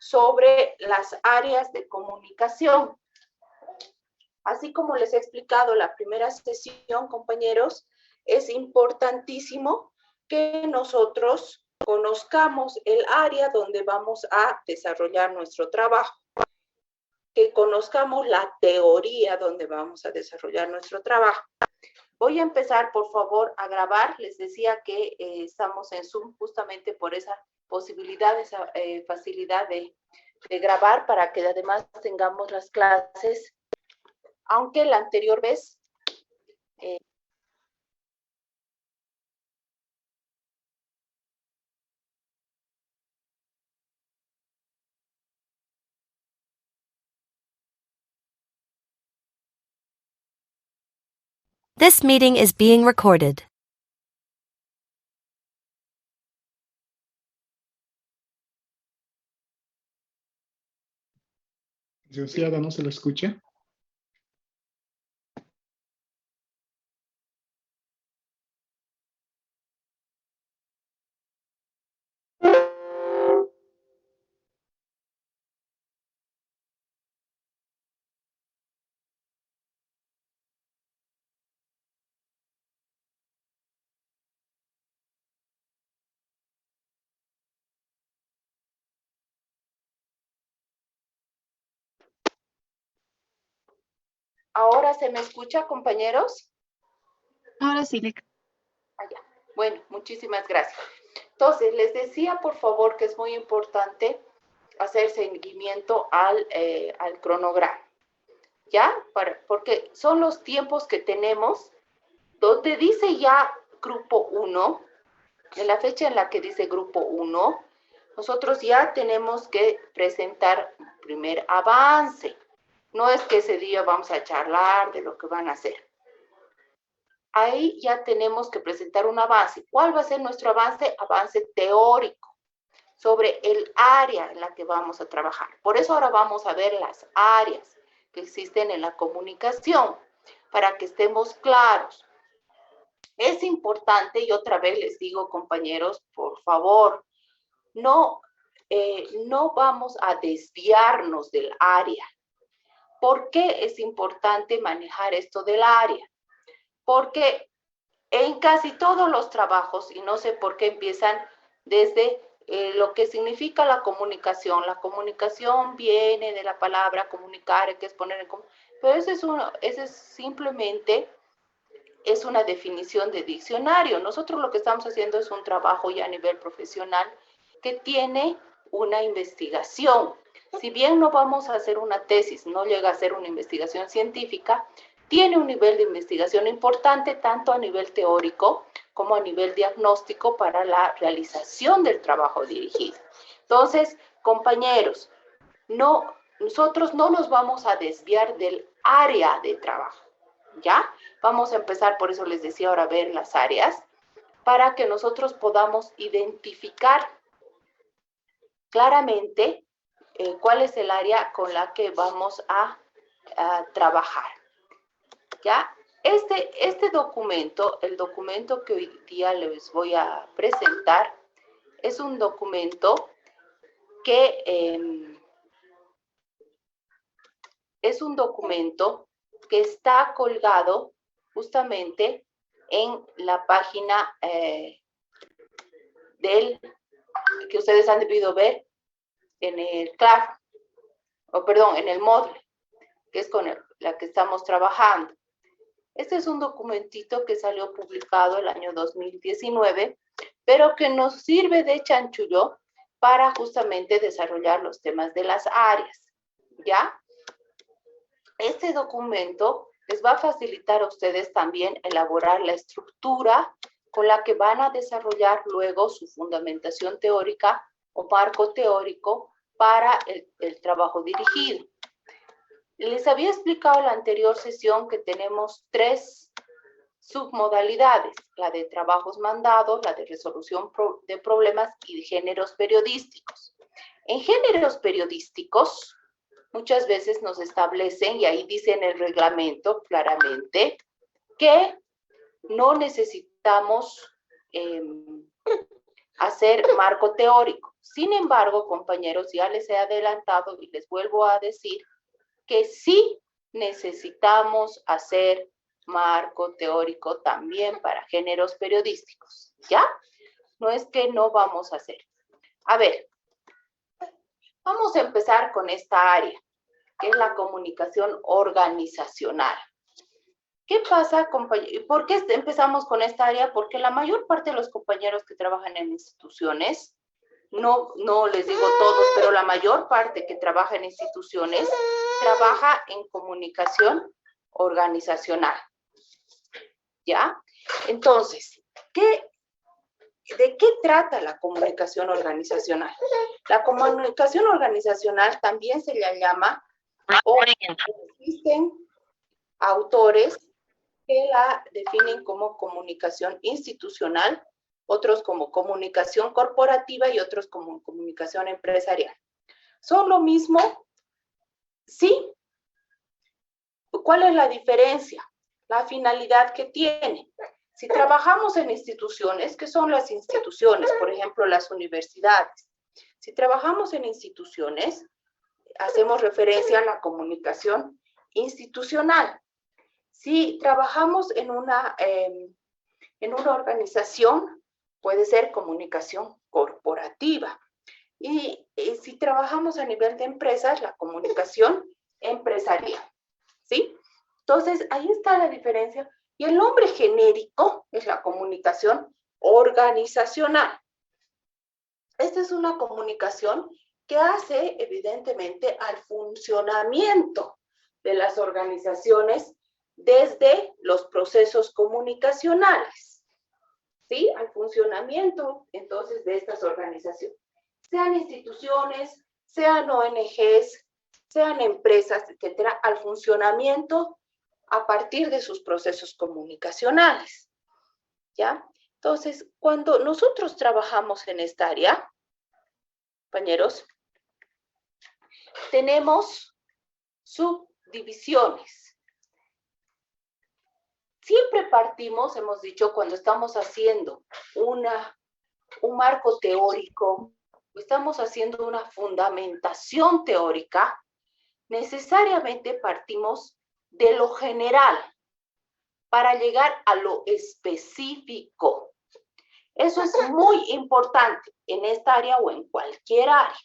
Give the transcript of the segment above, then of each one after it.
sobre las áreas de comunicación. Así como les he explicado la primera sesión, compañeros, es importantísimo que nosotros conozcamos el área donde vamos a desarrollar nuestro trabajo, que conozcamos la teoría donde vamos a desarrollar nuestro trabajo. Voy a empezar, por favor, a grabar. Les decía que estamos en Zoom justamente por esa posibilidad, esa facilidad de grabar para que además tengamos las clases, aunque la anterior vez This meeting is being recorded. Licenciada, ¿no se la escucha? ¿Ahora se me escucha, compañeros? Ahora sí, le... Allá. Bueno, muchísimas gracias. Entonces, les decía, por favor, que es muy importante hacer seguimiento al cronograma, ¿ya? Porque son los tiempos que tenemos, donde dice ya grupo 1, en la fecha en la que dice grupo 1, nosotros ya tenemos que presentar un primer avance. No es que ese día vamos a charlar de lo que van a hacer. Ahí ya tenemos que presentar un avance. ¿Cuál va a ser nuestro avance? Avance teórico sobre el área en la que vamos a trabajar. Por eso ahora vamos a ver las áreas que existen en la comunicación, para que estemos claros. Es importante, y otra vez les digo, compañeros, por favor, no vamos a desviarnos del área. ¿Por qué es importante manejar esto del área? Porque en casi todos los trabajos, y no sé por qué empiezan desde lo que significa la comunicación viene de la palabra comunicar, que es poner en común, pero ese es simplemente es una definición de diccionario. Nosotros lo que estamos haciendo es un trabajo ya a nivel profesional que tiene una investigación. Si bien no vamos a hacer una tesis, no llega a ser una investigación científica, tiene un nivel de investigación importante tanto a nivel teórico como a nivel diagnóstico para la realización del trabajo dirigido. Entonces, compañeros, nosotros no nos vamos a desviar del área de trabajo, ¿ya? Vamos a empezar, por eso les decía ahora, ver las áreas, para que nosotros podamos identificar claramente cuál es el área con la que vamos a trabajar, ¿ya? Este documento, el documento que hoy día les voy a presentar, es un documento que está colgado justamente en la página que ustedes han debido ver en el CLAF, en el Moodle, que es con la que estamos trabajando. Este es un documentito que salió publicado el año 2019, pero que nos sirve de chanchullo para justamente desarrollar los temas de las áreas, ¿ya? Este documento les va a facilitar a ustedes también elaborar la estructura con la que van a desarrollar luego su fundamentación teórica o marco teórico para el trabajo dirigido. Les había explicado en la anterior sesión que tenemos 3 submodalidades, la de trabajos mandados, la de resolución de problemas y de géneros periodísticos. En géneros periodísticos, muchas veces nos establecen, y ahí dice en el reglamento claramente, que no necesitamos hacer marco teórico. Sin embargo, compañeros, ya les he adelantado y les vuelvo a decir que sí necesitamos hacer marco teórico también para géneros periodísticos, ¿ya? No es que no vamos a hacer. A ver, vamos a empezar con esta área, que es la comunicación organizacional. ¿Qué pasa, compañeros? ¿Por qué empezamos con esta área? Porque la mayor parte de los compañeros que trabajan en instituciones, no les digo todos, pero la mayor parte que trabaja en instituciones, trabaja en comunicación organizacional. ¿Ya? Entonces, ¿de qué trata la comunicación organizacional? La comunicación organizacional también se le llama, o existen autores que la definen como comunicación institucional, otros como comunicación corporativa y otros como comunicación empresarial. ¿Son lo mismo? Sí. ¿Cuál es la diferencia? La finalidad que tiene. Si trabajamos en instituciones, ¿qué son las instituciones? Por ejemplo, las universidades. Si trabajamos en instituciones, hacemos referencia a la comunicación institucional. Si trabajamos en una organización, puede ser comunicación corporativa. Y si trabajamos a nivel de empresas, la comunicación empresarial. ¿Sí? Entonces, ahí está la diferencia. Y el nombre genérico es la comunicación organizacional. Esta es una comunicación que hace, evidentemente, al funcionamiento de las organizaciones desde los procesos comunicacionales, ¿sí? Al funcionamiento, entonces, de estas organizaciones. Sean instituciones, sean ONGs, sean empresas, etcétera, al funcionamiento a partir de sus procesos comunicacionales, ¿ya? Entonces, cuando nosotros trabajamos en esta área, compañeros, tenemos subdivisiones. Siempre partimos, hemos dicho, cuando estamos haciendo un marco teórico, estamos haciendo una fundamentación teórica, necesariamente partimos de lo general para llegar a lo específico. Eso es muy importante en esta área o en cualquier área.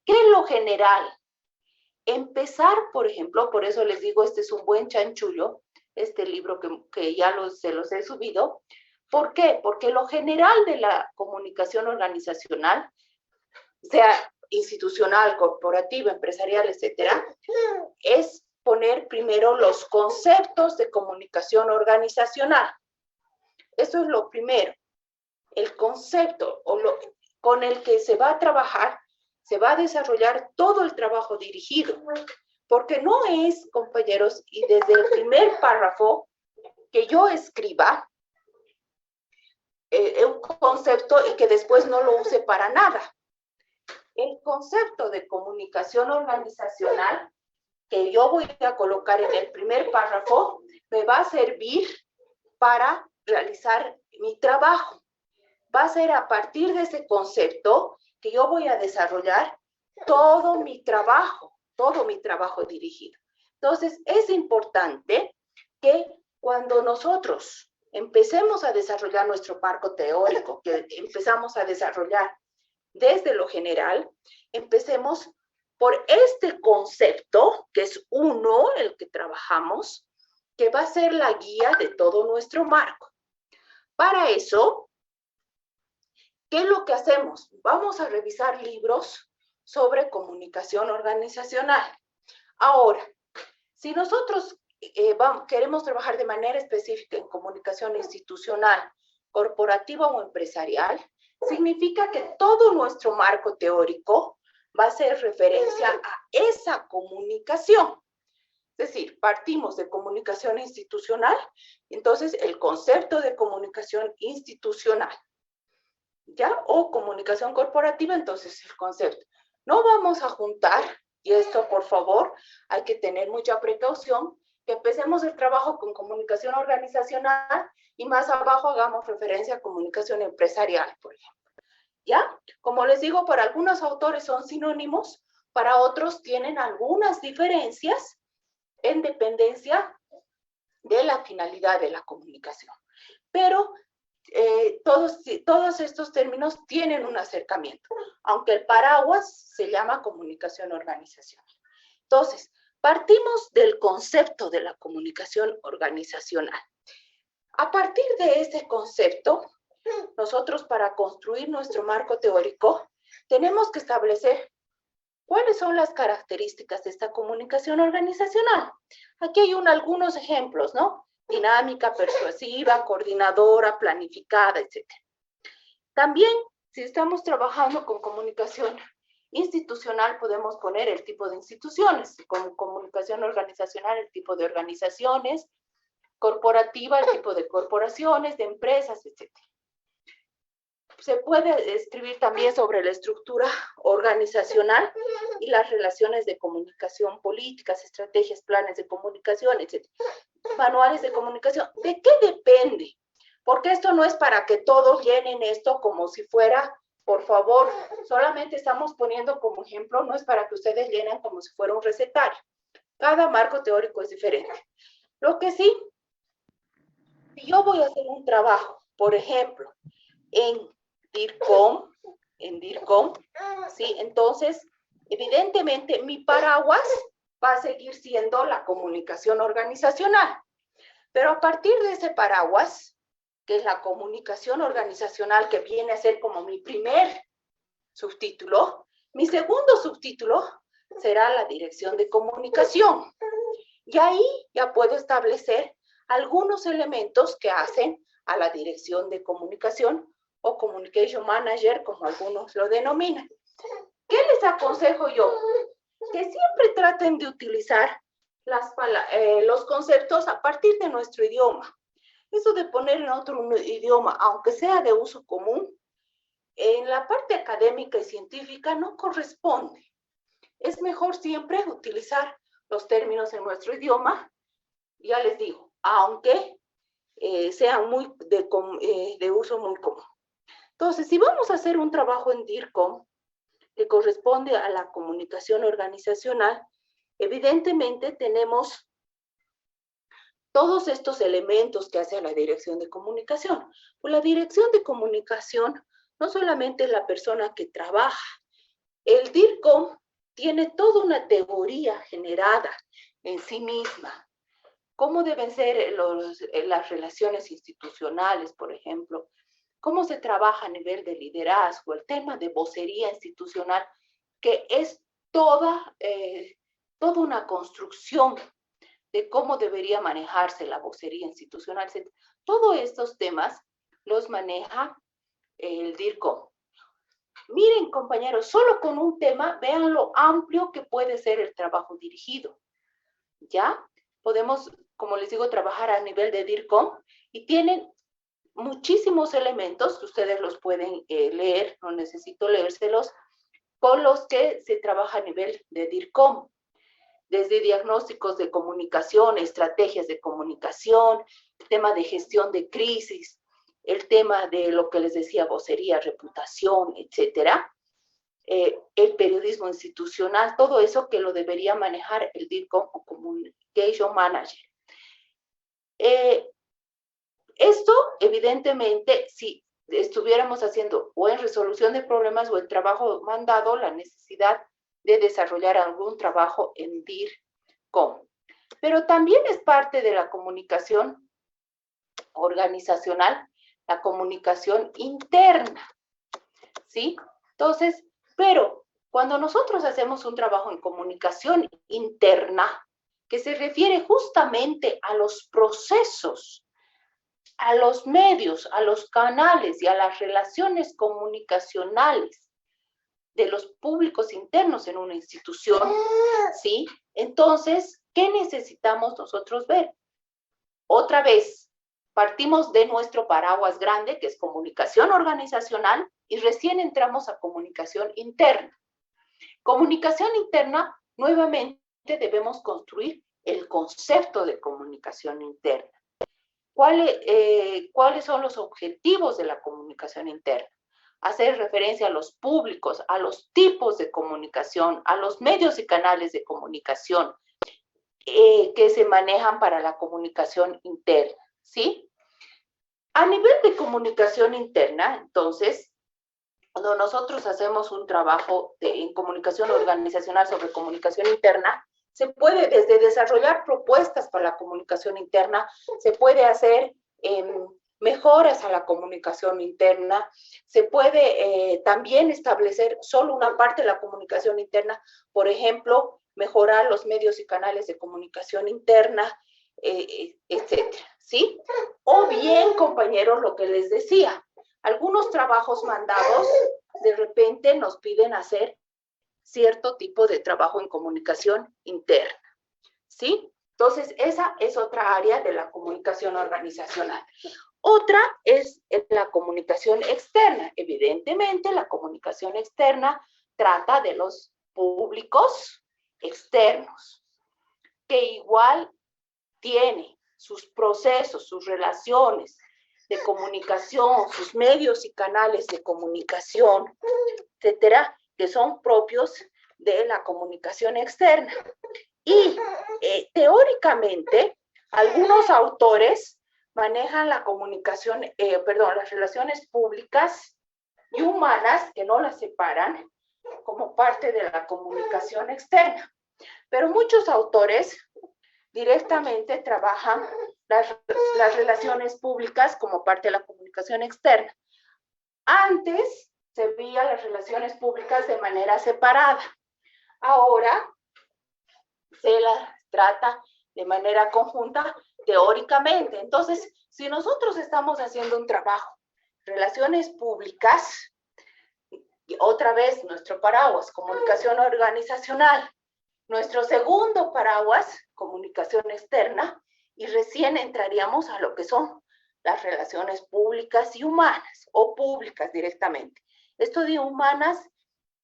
¿Qué es lo general? Empezar, por ejemplo, por eso les digo, este es un buen chanchullo, este libro que ya se los he subido. ¿Por qué? Porque lo general de la comunicación organizacional, sea institucional, corporativa, empresarial, etcétera, es poner primero los conceptos de comunicación organizacional. Eso es lo primero. El concepto con el que se va a trabajar, se va a desarrollar todo el trabajo dirigido. Porque no es, compañeros, y desde el primer párrafo que yo escriba un concepto y que después no lo use para nada. El concepto de comunicación organizacional que yo voy a colocar en el primer párrafo me va a servir para realizar mi trabajo. Va a ser a partir de ese concepto que yo voy a desarrollar todo mi trabajo dirigido. Entonces, es importante que cuando nosotros empecemos a desarrollar nuestro marco teórico, que empezamos a desarrollar desde lo general, empecemos por este concepto, que es uno, el que trabajamos, que va a ser la guía de todo nuestro marco. Para eso, ¿qué es lo que hacemos? Vamos a revisar libros sobre comunicación organizacional. Ahora, si nosotros queremos trabajar de manera específica en comunicación institucional, corporativa o empresarial, significa que todo nuestro marco teórico va a ser referencia a esa comunicación. Es decir, partimos de comunicación institucional, entonces el concepto de comunicación institucional, ¿ya? O comunicación corporativa, entonces el concepto. No vamos a juntar, y esto por favor hay que tener mucha precaución, que empecemos el trabajo con comunicación organizacional y más abajo hagamos referencia a comunicación empresarial, por ejemplo. ¿Ya? Como les digo, para algunos autores son sinónimos, para otros tienen algunas diferencias en dependencia de la finalidad de la comunicación. Pero todos estos términos tienen un acercamiento, aunque el paraguas se llama comunicación organizacional. Entonces, partimos del concepto de la comunicación organizacional. A partir de este concepto, nosotros para construir nuestro marco teórico, tenemos que establecer cuáles son las características de esta comunicación organizacional. Aquí hay algunos ejemplos, ¿no? Dinámica, persuasiva, coordinadora, planificada, etc. También, si estamos trabajando con comunicación institucional, podemos poner el tipo de instituciones, como comunicación organizacional, el tipo de organizaciones, corporativa, el tipo de corporaciones, de empresas, etc. Se puede escribir también sobre la estructura organizacional y las relaciones de comunicación, políticas, estrategias, planes de comunicación, etc. Manuales de comunicación. ¿De qué depende? Porque esto no es para que todos llenen esto como si fuera, por favor, solamente estamos poniendo como ejemplo, no es para que ustedes llenen como si fuera un recetario. Cada marco teórico es diferente. Lo que sí, si yo voy a hacer un trabajo, por ejemplo, en DIRCOM, ¿sí? Entonces, evidentemente, mi paraguas va a seguir siendo la comunicación organizacional. Pero a partir de ese paraguas, que es la comunicación organizacional, que viene a ser como mi primer subtítulo, mi segundo subtítulo será la dirección de comunicación. Y ahí ya puedo establecer algunos elementos que hacen a la dirección de comunicación o communication manager, como algunos lo denominan. ¿Qué les aconsejo yo? Que siempre traten de utilizar los conceptos a partir de nuestro idioma. Eso de poner en otro idioma, aunque sea de uso común, en la parte académica y científica no corresponde. Es mejor siempre utilizar los términos en nuestro idioma, ya les digo, aunque sean de uso muy común. Entonces, si vamos a hacer un trabajo en DIRCOM, que corresponde a la comunicación organizacional, evidentemente tenemos todos estos elementos que hace la dirección de comunicación. Pues la dirección de comunicación no solamente es la persona que trabaja. El DIRCOM tiene toda una teoría generada en sí misma. ¿Cómo deben ser las relaciones institucionales, por ejemplo? ¿Cómo se trabaja a nivel de liderazgo? El tema de vocería institucional, que es toda una construcción de cómo debería manejarse la vocería institucional. Todos estos temas los maneja el DIRCOM. Miren, compañeros, solo con un tema, vean lo amplio que puede ser el trabajo dirigido. ¿Ya? Podemos, como les digo, trabajar a nivel de DIRCOM y tienen muchísimos elementos que ustedes los pueden leer, no necesito leérselos, con los que se trabaja a nivel de DIRCOM. Desde diagnósticos de comunicación, estrategias de comunicación, el tema de gestión de crisis, el tema de lo que les decía, vocería, reputación, etcétera, el periodismo institucional, todo eso que lo debería manejar el DIRCOM o Communication Manager. Esto, evidentemente, si estuviéramos haciendo o en resolución de problemas o el trabajo mandado, la necesidad de desarrollar algún trabajo en DIRCOM. Pero también es parte de la comunicación organizacional, la comunicación interna, ¿sí? Entonces, pero cuando nosotros hacemos un trabajo en comunicación interna, que se refiere justamente a los procesos, a los medios, a los canales y a las relaciones comunicacionales de los públicos internos en una institución, ¿sí? Entonces, ¿qué necesitamos nosotros ver? Otra vez, partimos de nuestro paraguas grande, que es comunicación organizacional, y recién entramos a comunicación interna. Comunicación interna, nuevamente debemos construir el concepto de comunicación interna. ¿Cuáles son los objetivos de la comunicación interna? hacer referencia a los públicos, a los tipos de comunicación, a los medios y canales de comunicación que se manejan para la comunicación interna, ¿sí? A nivel de comunicación interna, entonces, cuando nosotros hacemos un trabajo en comunicación organizacional sobre comunicación interna, se puede desde desarrollar propuestas para la comunicación interna, se puede hacer mejoras a la comunicación interna, se puede también establecer solo una parte de la comunicación interna, por ejemplo, mejorar los medios y canales de comunicación interna, etcétera, ¿sí? O bien, compañeros, lo que les decía, algunos trabajos mandados de repente nos piden hacer cierto tipo de trabajo en comunicación interna, ¿sí? Entonces, esa es otra área de la comunicación organizacional. Otra es la comunicación externa. Evidentemente, la comunicación externa trata de los públicos externos, que igual tiene sus procesos, sus relaciones de comunicación, sus medios y canales de comunicación, etcétera, que son propios de la comunicación externa. Y teóricamente, algunos autores manejan la comunicación, las relaciones públicas y humanas, que no las separan, como parte de la comunicación externa. Pero muchos autores directamente trabajan las relaciones públicas como parte de la comunicación externa. Antes se veían las relaciones públicas de manera separada. Ahora se las trata de manera conjunta teóricamente. Entonces, si nosotros estamos haciendo un trabajo, relaciones públicas, y otra vez nuestro paraguas, comunicación organizacional, nuestro segundo paraguas, comunicación externa, y recién entraríamos a lo que son las relaciones públicas y humanas, o públicas directamente. Esto de humanas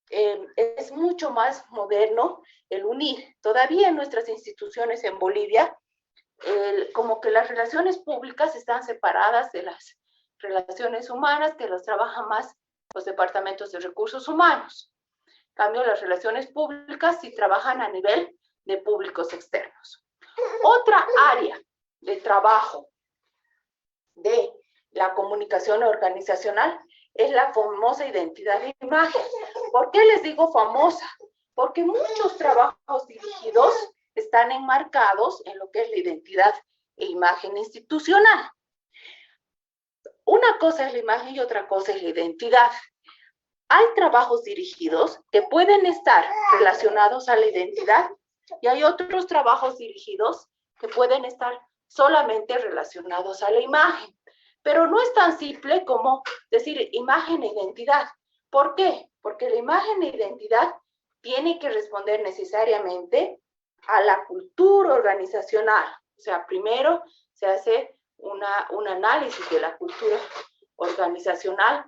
es mucho más moderno el unir. Todavía en nuestras instituciones en Bolivia, como que las relaciones públicas están separadas de las relaciones humanas, que las trabajan más los departamentos de recursos humanos. En cambio, las relaciones públicas sí trabajan a nivel de públicos externos. Otra área de trabajo de la comunicación organizacional es la famosa identidad de imagen. ¿Por qué les digo famosa? Porque muchos trabajos dirigidos están enmarcados en lo que es la identidad e imagen institucional. Una cosa es la imagen y otra cosa es la identidad. Hay trabajos dirigidos que pueden estar relacionados a la identidad y hay otros trabajos dirigidos que pueden estar solamente relacionados a la imagen. Pero no es tan simple como decir imagen e identidad. ¿Por qué? Porque la imagen e identidad tiene que responder necesariamente a la cultura organizacional. O sea, primero se hace un análisis de la cultura organizacional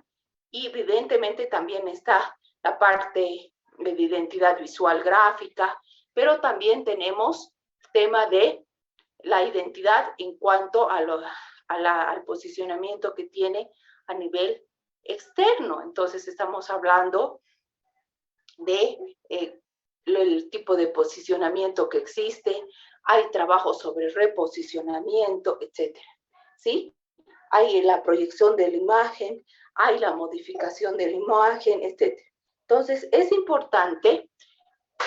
y evidentemente también está la parte de identidad visual gráfica, pero también tenemos el tema de la identidad en cuanto al posicionamiento que tiene a nivel externo. Entonces estamos hablando de el tipo de posicionamiento que existe, hay trabajo sobre reposicionamiento, etcétera, ¿sí? Hay la proyección de la imagen, hay la modificación de la imagen, etcétera. Entonces es importante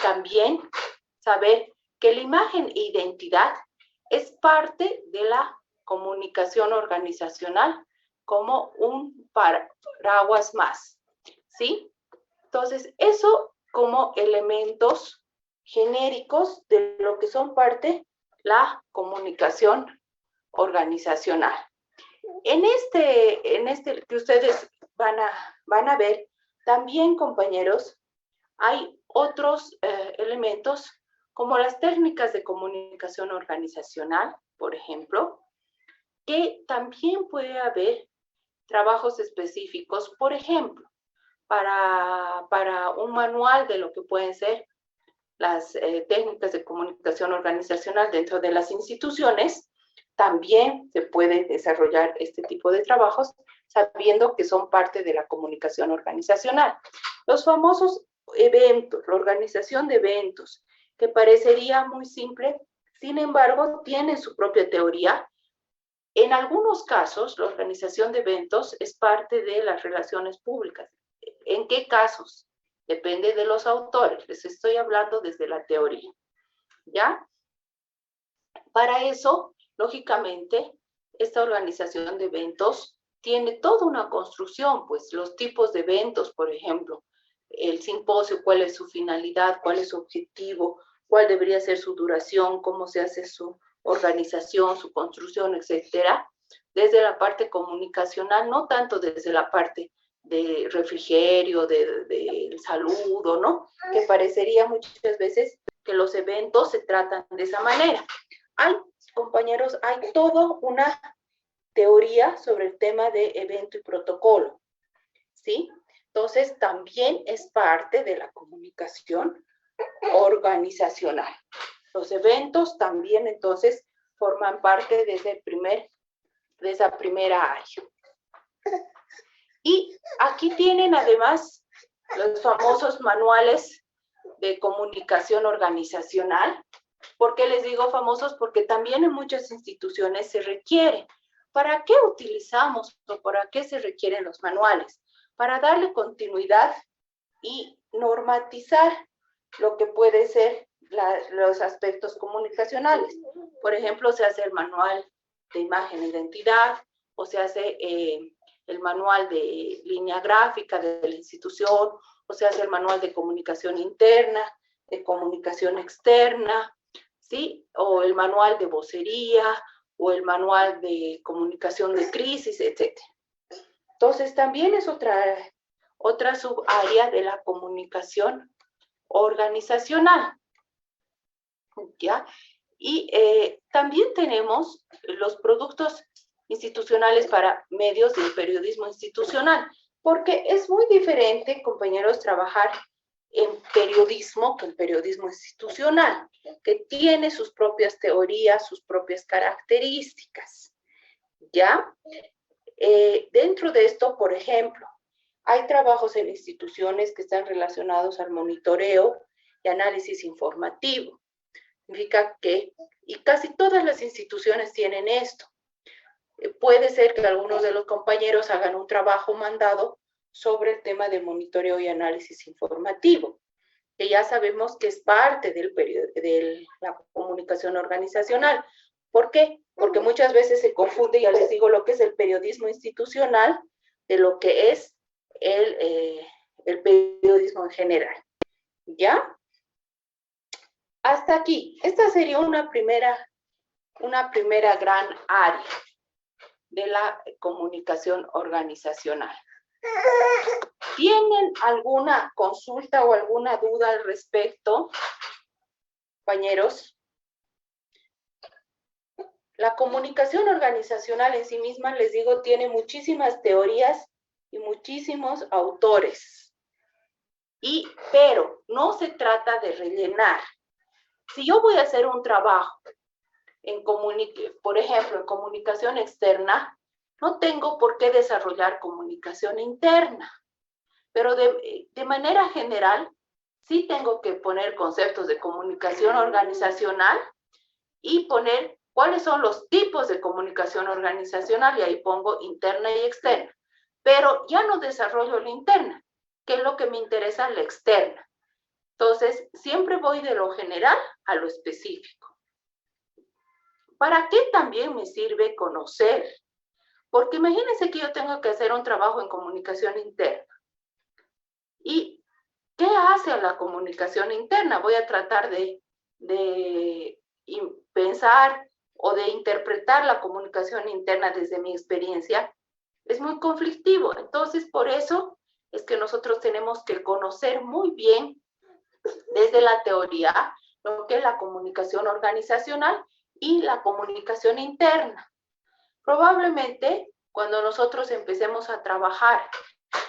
también saber que la imagen e identidad es parte de la comunicación organizacional como un paraguas más, ¿sí? Entonces, eso como elementos genéricos de lo que son parte la comunicación organizacional. En este que ustedes van a ver, también, compañeros, hay otros elementos como las técnicas de comunicación organizacional, por ejemplo, que también puede haber trabajos específicos, por ejemplo, para un manual de lo que pueden ser las técnicas de comunicación organizacional dentro de las instituciones, también se puede desarrollar este tipo de trabajos sabiendo que son parte de la comunicación organizacional. Los famosos eventos, la organización de eventos, que parecería muy simple, sin embargo, tiene su propia teoría. En algunos casos, la organización de eventos es parte de las relaciones públicas. ¿En qué casos? Depende de los autores. Les estoy hablando desde la teoría, ¿ya? Para eso, lógicamente, esta organización de eventos tiene toda una construcción, pues los tipos de eventos, por ejemplo, el simposio, cuál es su finalidad, cuál es su objetivo, cuál debería ser su duración, cómo se hace su organización, su construcción, etcétera, desde la parte comunicacional, no tanto desde la parte de refrigerio, de saludo, ¿no? Que parecería muchas veces que los eventos se tratan de esa manera. Hay, compañeros, hay toda una teoría sobre el tema de evento y protocolo, ¿sí? Entonces, también es parte de la comunicación organizacional. Los eventos también, entonces, forman parte de esa primera área. Y aquí tienen, además, los famosos manuales de comunicación organizacional. ¿Por qué les digo famosos? Porque también en muchas instituciones se requiere. ¿Para qué utilizamos o para qué se requieren los manuales? Para darle continuidad y normatizar lo que puede ser los aspectos comunicacionales. Por ejemplo, se hace el manual de imagen e identidad, o se hace el manual de línea gráfica de la institución, o se hace el manual de comunicación interna, de comunicación externa, ¿sí? O el manual de vocería, o el manual de comunicación de crisis, etc. Entonces, también es otra subárea de la comunicación organizacional, ¿ya? Y también tenemos los productos institucionales para medios del periodismo institucional, porque es muy diferente, compañeros, trabajar en periodismo que en periodismo institucional, que tiene sus propias teorías, sus propias características, ¿ya? Dentro de esto, por ejemplo, hay trabajos en instituciones que están relacionados al monitoreo y análisis informativo. Significa que, y casi todas las instituciones tienen esto. Puede ser que algunos de los compañeros hagan un trabajo mandado sobre el tema de monitoreo y análisis informativo, que ya sabemos que es parte de la comunicación organizacional. ¿Por qué? Porque muchas veces se confunde, ya les digo, lo que es el periodismo institucional de lo que es el periodismo en general. ¿Ya? Hasta aquí. Esta sería una primera gran área de la comunicación organizacional. ¿Tienen alguna consulta o alguna duda al respecto, compañeros? La comunicación organizacional en sí misma, les digo, tiene muchísimas teorías y muchísimos autores. Pero no se trata de rellenar. Si yo voy a hacer un trabajo, por ejemplo, en comunicación externa, no tengo por qué desarrollar comunicación interna. Pero de manera general, sí tengo que poner conceptos de comunicación organizacional y poner cuáles son los tipos de comunicación organizacional, y ahí pongo interna y externa. Pero ya no desarrollo la interna, que es lo que me interesa, la externa. Entonces, siempre voy de lo general a lo específico. ¿Para qué también me sirve conocer? Porque imagínense que yo tengo que hacer un trabajo en comunicación interna. ¿Y qué hace a la comunicación interna? Voy a tratar de pensar o de interpretar la comunicación interna desde mi experiencia. Es muy conflictivo. Entonces, por eso es que nosotros tenemos que conocer muy bien desde la teoría lo que es la comunicación organizacional y la comunicación interna. Probablemente cuando nosotros empecemos a trabajar,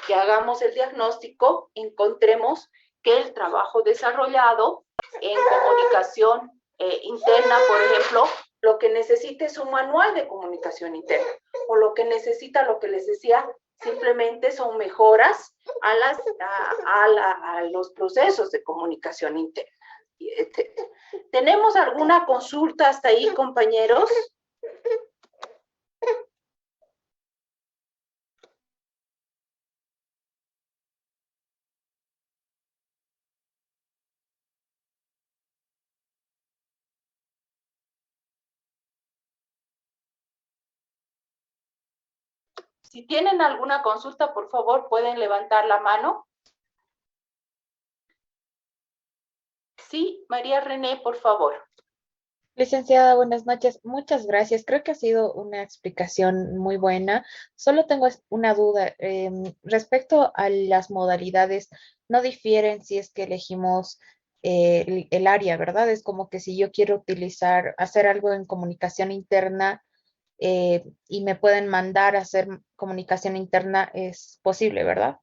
que hagamos el diagnóstico, encontremos que el trabajo desarrollado en comunicación interna, por ejemplo, lo que necesita es un manual de comunicación interna, o lo que necesita, lo que les decía, simplemente son mejoras a los procesos de comunicación interna, etc. ¿Tenemos alguna consulta hasta ahí, compañeros? Si tienen alguna consulta, por favor, pueden levantar la mano. Sí, María René, por favor. Licenciada, buenas noches. Muchas gracias. Creo que ha sido una explicación muy buena. Solo tengo una duda. Respecto a las modalidades, no difieren si es que elegimos el área, ¿verdad? Es como que si yo quiero hacer algo en comunicación interna y me pueden mandar a hacer comunicación interna, es posible, ¿verdad?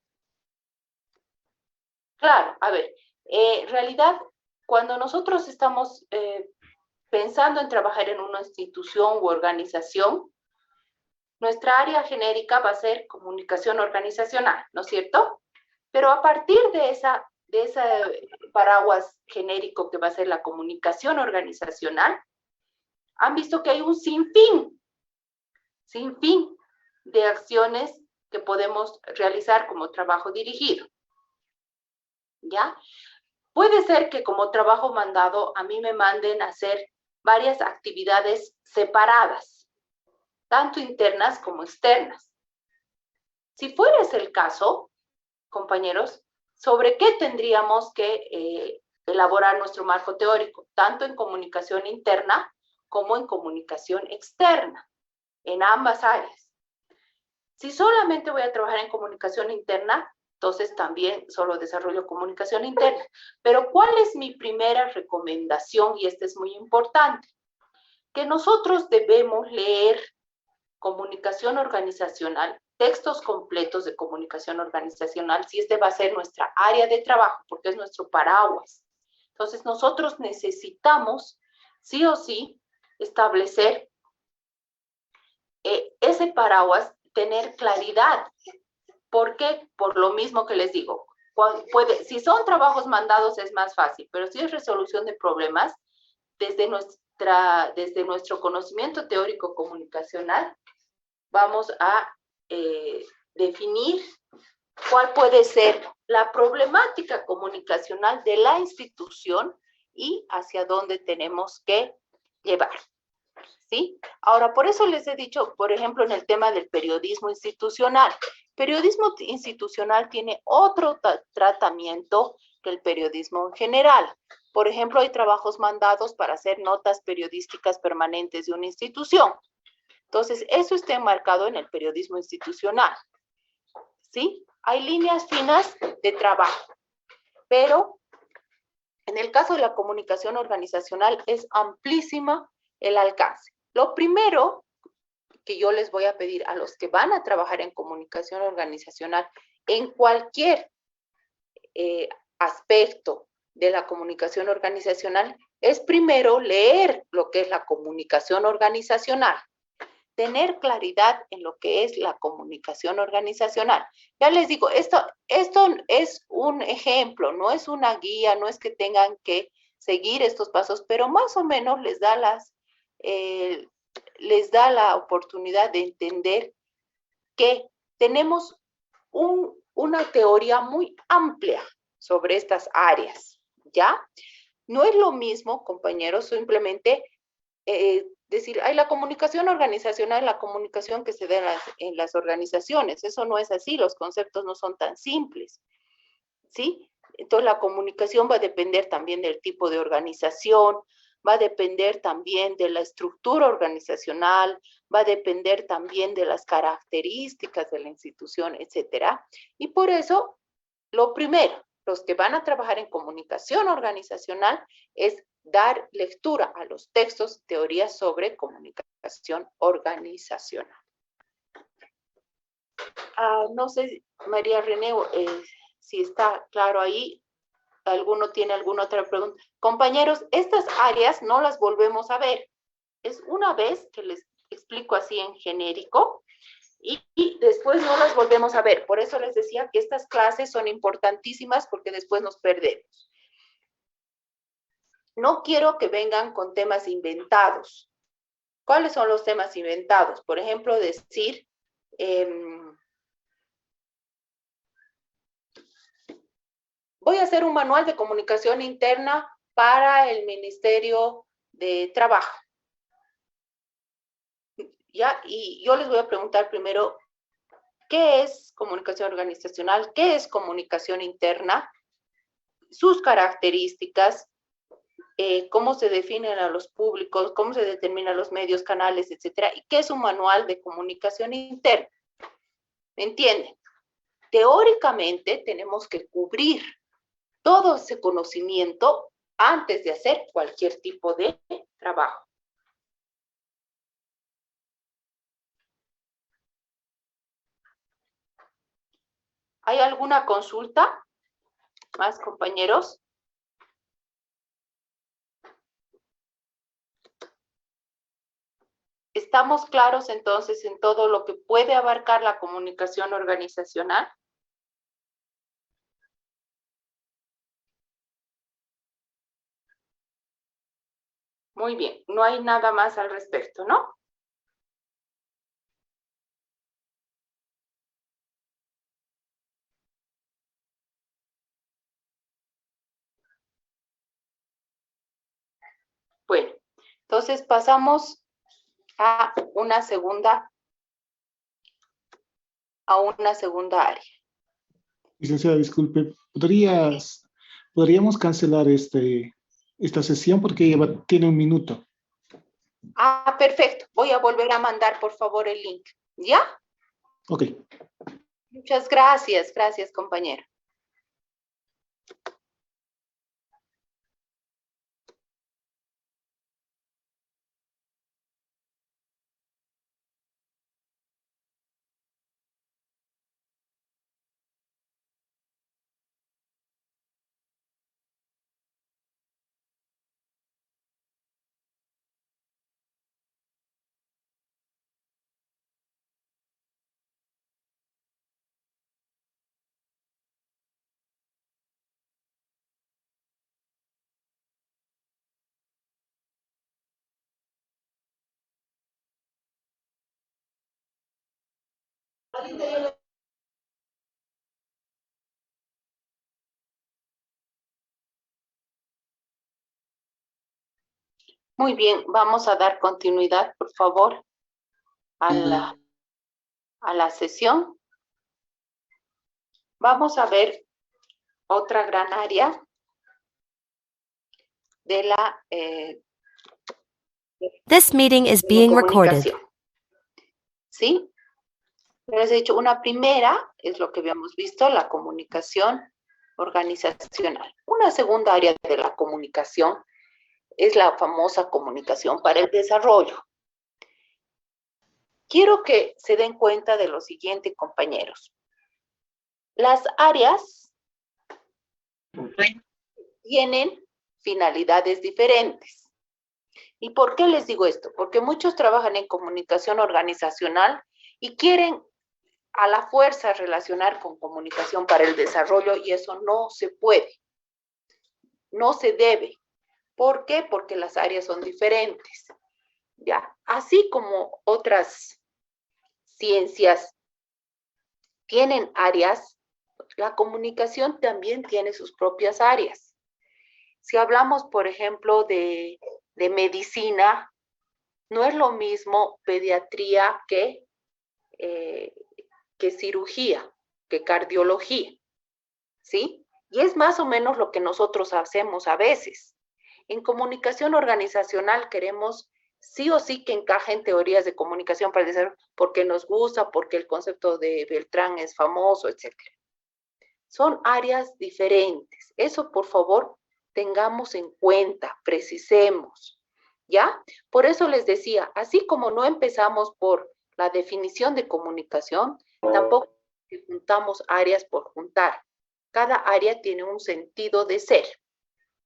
Claro, a ver, en realidad, cuando nosotros estamos pensando en trabajar en una institución u organización, nuestra área genérica va a ser comunicación organizacional, ¿no es cierto? Pero a partir de ese paraguas genérico que va a ser la comunicación organizacional, han visto que hay un sinfín de acciones que podemos realizar como trabajo dirigido. ¿Ya? Puede ser que como trabajo mandado a mí me manden a hacer varias actividades separadas, tanto internas como externas. Si fuera ese el caso, compañeros, ¿sobre qué tendríamos que elaborar nuestro marco teórico? Tanto en comunicación interna como en comunicación externa, en ambas áreas. Si solamente voy a trabajar en comunicación interna, entonces también solo desarrollo comunicación interna. Pero ¿cuál es mi primera recomendación? Y esta es muy importante. Que nosotros debemos leer comunicación organizacional, textos completos de comunicación organizacional, si este va a ser nuestra área de trabajo, porque es nuestro paraguas. Entonces nosotros necesitamos, sí o sí, establecer ese paraguas, tener claridad. ¿Por qué? Por lo mismo que les digo. Si son trabajos mandados es más fácil, pero si es resolución de problemas, desde nuestro conocimiento teórico comunicacional, vamos a definir cuál puede ser la problemática comunicacional de la institución y hacia dónde tenemos que llevar. ¿Sí? Ahora, por eso les he dicho, por ejemplo, en el tema del periodismo institucional. Periodismo institucional tiene otro tratamiento que el periodismo en general. Por ejemplo, hay trabajos mandados para hacer notas periodísticas permanentes de una institución. Entonces, eso está enmarcado en el periodismo institucional. ¿Sí? Hay líneas finas de trabajo, pero en el caso de la comunicación organizacional es amplísima el alcance. Lo primero que yo les voy a pedir a los que van a trabajar en comunicación organizacional, en cualquier aspecto de la comunicación organizacional, es primero leer lo que es la comunicación organizacional, tener claridad en lo que es la comunicación organizacional. Ya les digo, esto es un ejemplo, no es una guía, no es que tengan que seguir estos pasos, pero más o menos les da la oportunidad de entender que tenemos una teoría muy amplia sobre estas áreas, ¿ya? No es lo mismo, compañeros, simplemente decir, la comunicación organizacional, la comunicación que se da en las organizaciones. Eso no es así, los conceptos no son tan simples, ¿sí? Entonces la comunicación va a depender también del tipo de organización, va a depender también de la estructura organizacional, va a depender también de las características de la institución, etcétera. Y por eso, lo primero, los que van a trabajar en comunicación organizacional es dar lectura a los textos, teorías sobre comunicación organizacional. No sé, María René, si está claro ahí. ¿Alguno tiene alguna otra pregunta? Compañeros, estas áreas no las volvemos a ver. es una vez que les explico así en genérico y después no las volvemos a ver. Por eso les decía que estas clases son importantísimas porque después nos perdemos. No quiero que vengan con temas inventados. ¿Cuáles son los temas inventados? Por ejemplo, decir, voy a hacer un manual de comunicación interna para el Ministerio de Trabajo. ¿Ya? Y yo les voy a preguntar primero, ¿qué es comunicación organizacional? ¿Qué es comunicación interna? Sus características, cómo se definen a los públicos, cómo se determinan los medios, canales, etcétera, y qué es un manual de comunicación interna. ¿Me entienden? Teóricamente tenemos que cubrir todo ese conocimiento antes de hacer cualquier tipo de trabajo. ¿Hay alguna consulta? ¿Más compañeros? ¿Estamos claros entonces en todo lo que puede abarcar la comunicación organizacional? Muy bien, no hay nada más al respecto, ¿no? Bueno, entonces pasamos a una segunda área. Licenciada, disculpe, ¿podríamos cancelar esta sesión porque tiene un minuto? Ah, perfecto. Voy a volver a mandar, por favor, el link. ¿Ya? Ok. Muchas gracias. Gracias, compañero. Muy bien, vamos a dar continuidad, por favor, a la sesión. Vamos a ver otra gran área de la This meeting is being recorded. comunicación. ¿Sí? Les he dicho, una primera es lo que habíamos visto, la comunicación organizacional. Una segunda área de la comunicación es la famosa comunicación para el desarrollo. Quiero que se den cuenta de lo siguiente, compañeros. Las áreas tienen finalidades diferentes. ¿Y por qué les digo esto? Porque muchos trabajan en comunicación organizacional y quieren a la fuerza relacionar con comunicación para el desarrollo y eso no se puede, no se debe. ¿Por qué? Porque las áreas son diferentes. ¿Ya? Así como otras ciencias tienen áreas, la comunicación también tiene sus propias áreas. Si hablamos, por ejemplo, de medicina, no es lo mismo pediatría que cirugía, que cardiología, ¿sí? Y es más o menos lo que nosotros hacemos a veces. En comunicación organizacional queremos sí o sí que encajen teorías de comunicación para el desarrollo, porque nos gusta, porque el concepto de Beltrán es famoso, etc. Son áreas diferentes. Eso, por favor, tengamos en cuenta, precisemos, ¿ya? Por eso les decía, así como no empezamos por la definición de comunicación, tampoco juntamos áreas por juntar. Cada área tiene un sentido de ser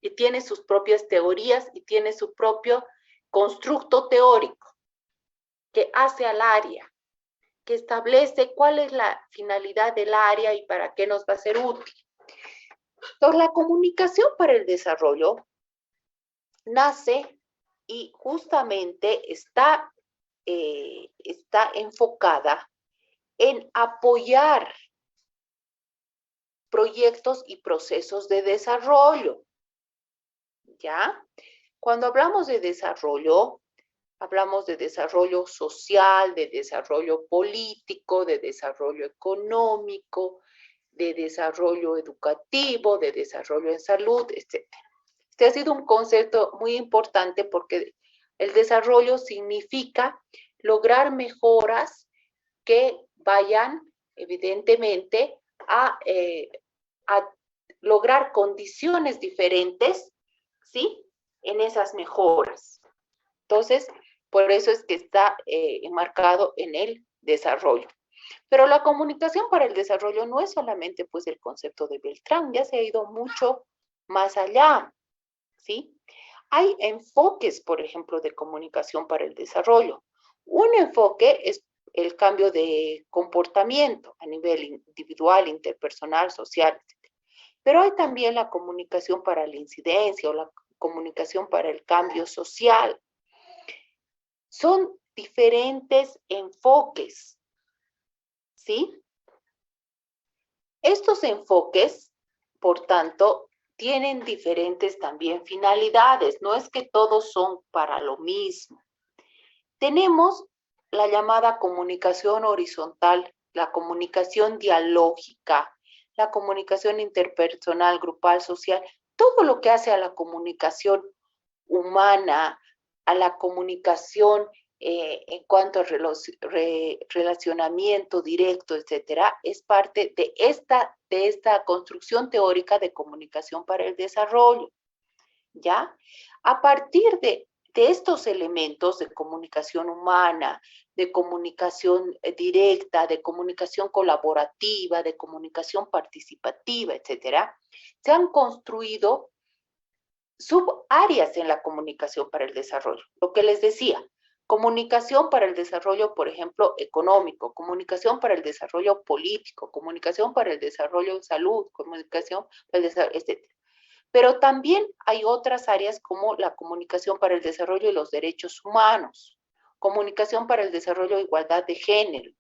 y tiene sus propias teorías y tiene su propio constructo teórico que hace al área, que establece cuál es la finalidad del área y para qué nos va a ser útil. Entonces, la comunicación para el desarrollo nace y justamente está enfocada en apoyar proyectos y procesos de desarrollo, ¿ya? Cuando hablamos de desarrollo social, de desarrollo político, de desarrollo económico, de desarrollo educativo, de desarrollo en salud, etc. Este ha sido un concepto muy importante porque el desarrollo significa lograr mejoras que vayan, evidentemente, a lograr condiciones diferentes, ¿sí? En esas mejoras. Entonces, por eso es que está enmarcado en el desarrollo. Pero la comunicación para el desarrollo no es solamente pues el concepto de Beltrán, ya se ha ido mucho más allá, ¿sí? Hay enfoques, por ejemplo, de comunicación para el desarrollo. Un enfoque es el cambio de comportamiento a nivel individual, interpersonal, social, etc. Pero hay también la comunicación para la incidencia o la comunicación para el cambio social. Son diferentes enfoques, ¿sí? Estos enfoques, por tanto, tienen diferentes también finalidades. No es que todos son para lo mismo. Tenemos la llamada comunicación horizontal, la comunicación dialógica, la comunicación interpersonal, grupal, social, todo lo que hace a la comunicación humana, a la comunicación en cuanto a relacionamiento directo, etcétera, es parte de esta construcción teórica de comunicación para el desarrollo, ¿ya? A partir de estos elementos de comunicación humana, de comunicación directa, de comunicación colaborativa, de comunicación participativa, etcétera, se han construido subáreas en la comunicación para el desarrollo. Lo que les decía, comunicación para el desarrollo, por ejemplo, económico, comunicación para el desarrollo político, comunicación para el desarrollo de salud, comunicación para el desarrollo, etc. Pero también hay otras áreas como la comunicación para el desarrollo de los derechos humanos, comunicación para el desarrollo de igualdad de género,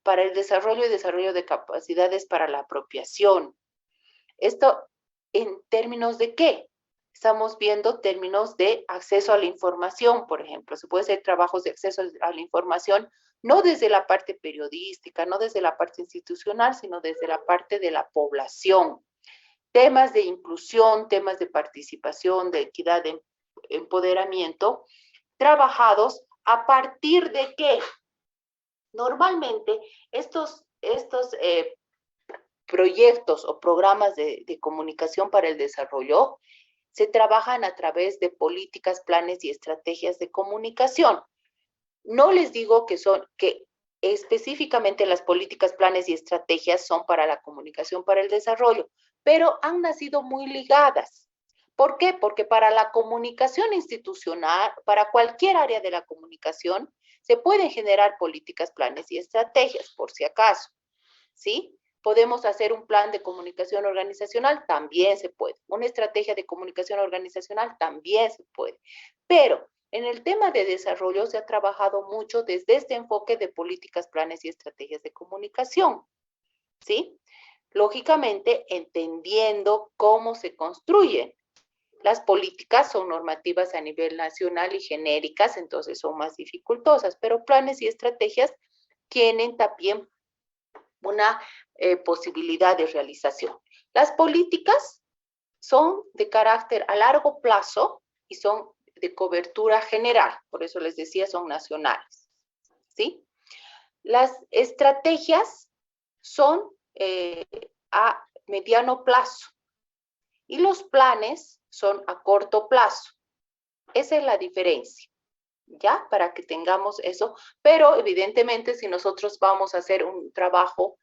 para el desarrollo y desarrollo de capacidades para la apropiación. Esto en términos de ¿qué? Estamos viendo términos de acceso a la información, por ejemplo. Se puede hacer trabajos de acceso a la información, no desde la parte periodística, no desde la parte institucional, sino desde la parte de la población. Temas de inclusión, temas de participación, de equidad, de empoderamiento, trabajados a partir de qué. Normalmente, estos proyectos o programas de comunicación para el desarrollo se trabajan a través de políticas, planes y estrategias de comunicación. No les digo que específicamente las políticas, planes y estrategias son para la comunicación para el desarrollo, pero han nacido muy ligadas. ¿Por qué? Porque para la comunicación institucional, para cualquier área de la comunicación, se pueden generar políticas, planes y estrategias, por si acaso, ¿sí? Podemos hacer un plan de comunicación organizacional, también se puede. Una estrategia de comunicación organizacional, también se puede. Pero en el tema de desarrollo se ha trabajado mucho desde este enfoque de políticas, planes y estrategias de comunicación, ¿sí? Lógicamente, entendiendo cómo se construyen. Las políticas son normativas a nivel nacional y genéricas, entonces son más dificultosas, pero planes y estrategias tienen también una posibilidad de realización. Las políticas son de carácter a largo plazo y son de cobertura general, por eso les decía, son nacionales, ¿sí? Las estrategias son a mediano plazo y los planes son a corto plazo. Esa es la diferencia, ¿ya? Para que tengamos eso, pero evidentemente si nosotros vamos a hacer un trabajo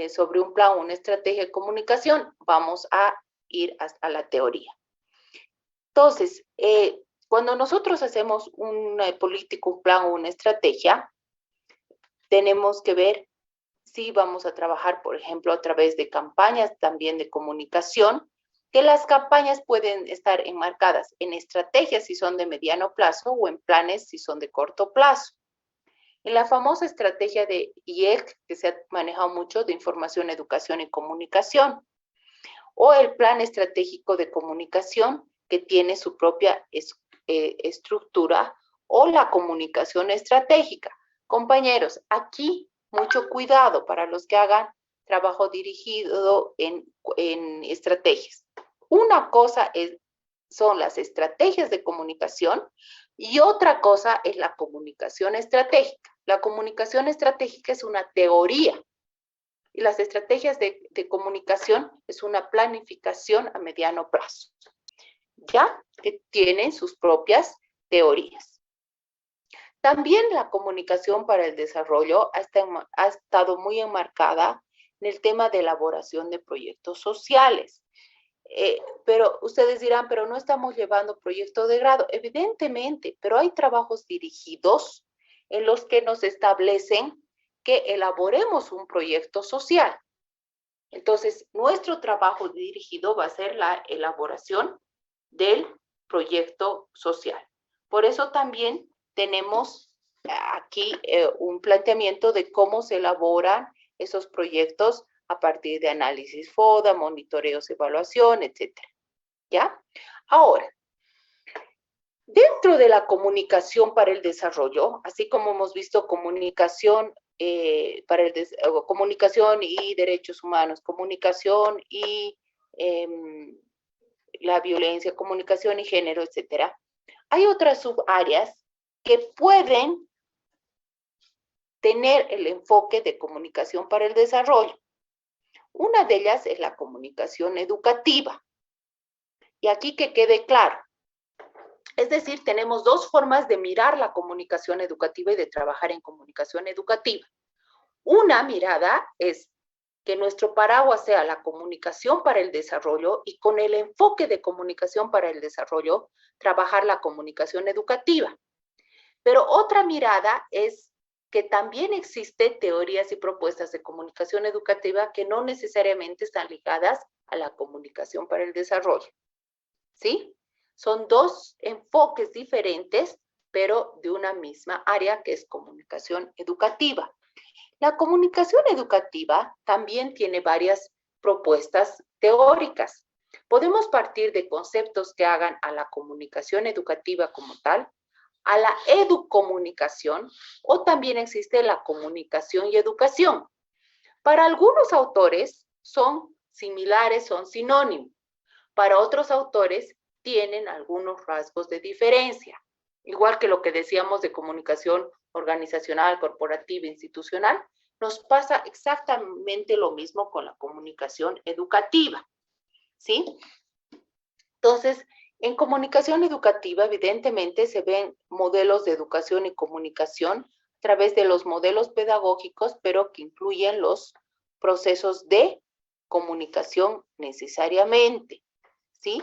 sobre un plan, una estrategia de comunicación, vamos a ir a la teoría. Entonces, Cuando nosotros hacemos una política, un plan o una estrategia, tenemos que ver si vamos a trabajar, por ejemplo, a través de campañas también de comunicación, que las campañas pueden estar enmarcadas en estrategias si son de mediano plazo o en planes si son de corto plazo. En la famosa estrategia de IEC, que se ha manejado mucho, de información, educación y comunicación, o el plan estratégico de comunicación, que tiene su propia estructura, o la comunicación estratégica. Compañeros, aquí mucho cuidado para los que hagan trabajo dirigido en estrategias. Una cosa son las estrategias de comunicación y otra cosa es la comunicación estratégica. La comunicación estratégica es una teoría y las estrategias de comunicación es una planificación a mediano plazo, ya que tienen sus propias teorías. También la comunicación para el desarrollo ha estado muy enmarcada en el tema de elaboración de proyectos sociales. Pero ustedes dirán, pero no estamos llevando proyectos de grado. Evidentemente, pero hay trabajos dirigidos en los que nos establecen que elaboremos un proyecto social. Entonces, nuestro trabajo dirigido va a ser la elaboración del proyecto social. Por eso también tenemos aquí un planteamiento de cómo se elaboran esos proyectos a partir de análisis FODA, monitoreos, evaluación, etcétera. ¿Ya? Ahora, dentro de la comunicación para el desarrollo, así como hemos visto comunicación comunicación y derechos humanos, comunicación y la violencia, comunicación y género, etcétera, hay otras subáreas que pueden tener el enfoque de comunicación para el desarrollo. Una de ellas es la comunicación educativa. Y aquí que quede claro. Es decir, tenemos dos formas de mirar la comunicación educativa y de trabajar en comunicación educativa. Una mirada es que nuestro paraguas sea la comunicación para el desarrollo y con el enfoque de comunicación para el desarrollo, trabajar la comunicación educativa. Pero otra mirada es que también existen teorías y propuestas de comunicación educativa que no necesariamente están ligadas a la comunicación para el desarrollo. ¿Sí? Son dos enfoques diferentes, pero de una misma área que es comunicación educativa. La comunicación educativa también tiene varias propuestas teóricas. Podemos partir de conceptos que hagan a la comunicación educativa como tal, a la educomunicación, o también existe la comunicación y educación. Para algunos autores son similares, son sinónimos. Para otros autores tienen algunos rasgos de diferencia. Igual que lo que decíamos de comunicación organizacional, corporativa, institucional, nos pasa exactamente lo mismo con la comunicación educativa, ¿sí? Entonces, en comunicación educativa, evidentemente, se ven modelos de educación y comunicación a través de los modelos pedagógicos, pero que incluyen los procesos de comunicación necesariamente, ¿sí?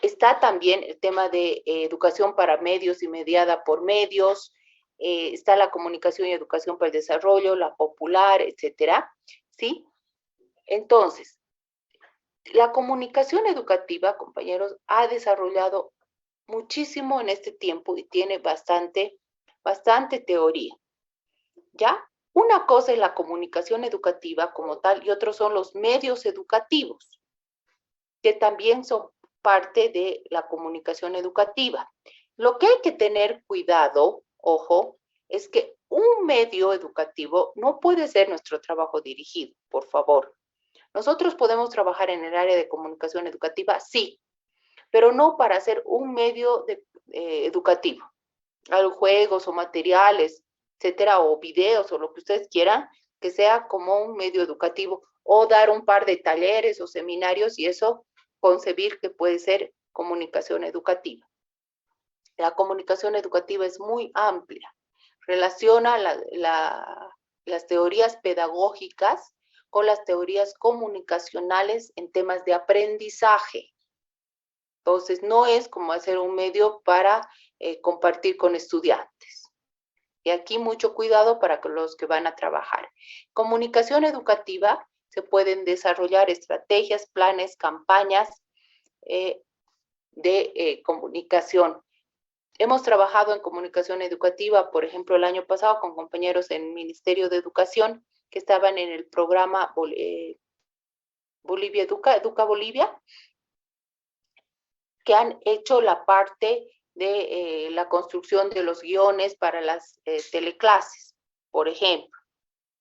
Está también el tema de educación para medios y mediada por medios, está la comunicación y educación para el desarrollo, la popular, etcétera, ¿sí? Entonces, la comunicación educativa, compañeros, ha desarrollado muchísimo en este tiempo y tiene bastante teoría, ¿ya? Una cosa es la comunicación educativa como tal y otros son los medios educativos, que también son parte de la comunicación educativa. Lo que hay que tener cuidado, ojo, es que un medio educativo no puede ser nuestro trabajo dirigido, por favor. Nosotros podemos trabajar en el área de comunicación educativa, sí, pero no para hacer un medio educativo. Juegos o materiales, etcétera, o videos o lo que ustedes quieran, que sea como un medio educativo, o dar un par de talleres o seminarios y eso concebir que puede ser comunicación educativa. La comunicación educativa es muy amplia, relaciona las teorías pedagógicas con las teorías comunicacionales en temas de aprendizaje. Entonces, no es como hacer un medio para compartir con estudiantes. Y aquí mucho cuidado para los que van a trabajar. Comunicación educativa, se pueden desarrollar estrategias, planes, campañas de comunicación. Hemos trabajado en comunicación educativa, por ejemplo, el año pasado con compañeros en el Ministerio de Educación que estaban en el programa Bolivia Educa, Educa Bolivia, que han hecho la parte de la construcción de los guiones para las teleclases, por ejemplo,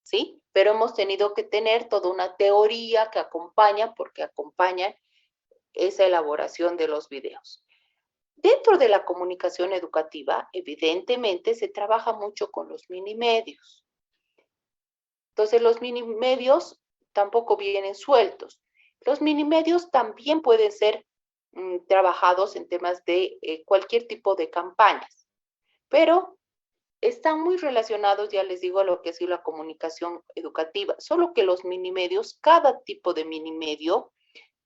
¿sí? Pero hemos tenido que tener toda una teoría que acompaña, porque acompañan esa elaboración de los videos. Dentro de la comunicación educativa, evidentemente, se trabaja mucho con los minimedios. Entonces, los minimedios tampoco vienen sueltos. Los minimedios también pueden ser trabajados en temas de cualquier tipo de campañas, pero están muy relacionados, ya les digo, a lo que ha sido la comunicación educativa, solo que los minimedios, cada tipo de minimedio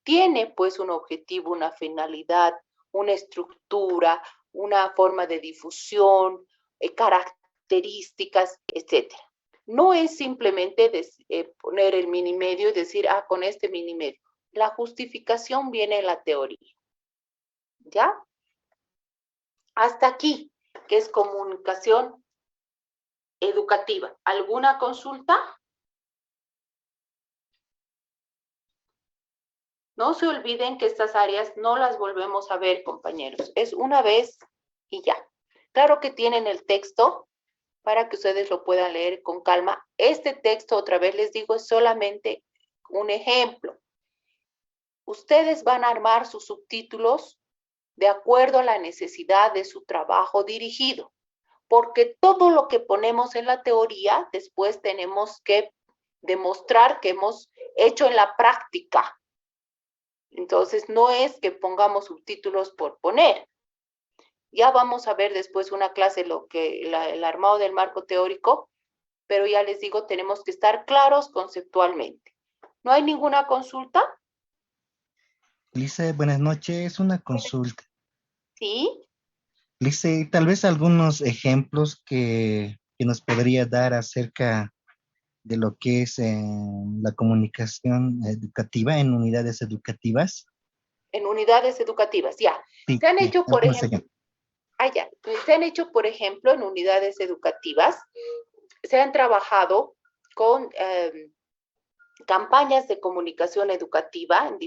tiene pues un objetivo, una finalidad, una estructura, una forma de difusión, características, etcétera. No es simplemente poner el minimedio y decir, ah, con este minimedio. La justificación viene en la teoría. ¿Ya? Hasta aquí, que es comunicación educativa. ¿Alguna consulta? No se olviden que estas áreas no las volvemos a ver, compañeros. Es una vez y ya. Claro que tienen el texto para que ustedes lo puedan leer con calma. Este texto, otra vez les digo, es solamente un ejemplo. Ustedes van a armar sus subtítulos de acuerdo a la necesidad de su trabajo dirigido, porque todo lo que ponemos en la teoría, después tenemos que demostrar que hemos hecho en la práctica. Entonces, no es que pongamos subtítulos por poner. Ya vamos a ver después una clase el armado del marco teórico, pero ya les digo, tenemos que estar claros conceptualmente. ¿No hay ninguna consulta? Lice, buenas noches. Una consulta. Sí. Lice, tal vez algunos ejemplos que nos podría dar acerca de lo que es la comunicación educativa en unidades educativas. En unidades educativas, ya. Sí, Se han hecho, por algunos ejemplo, ejemplos. ya. Se han hecho, por ejemplo, en unidades educativas, se han trabajado con campañas de comunicación educativa en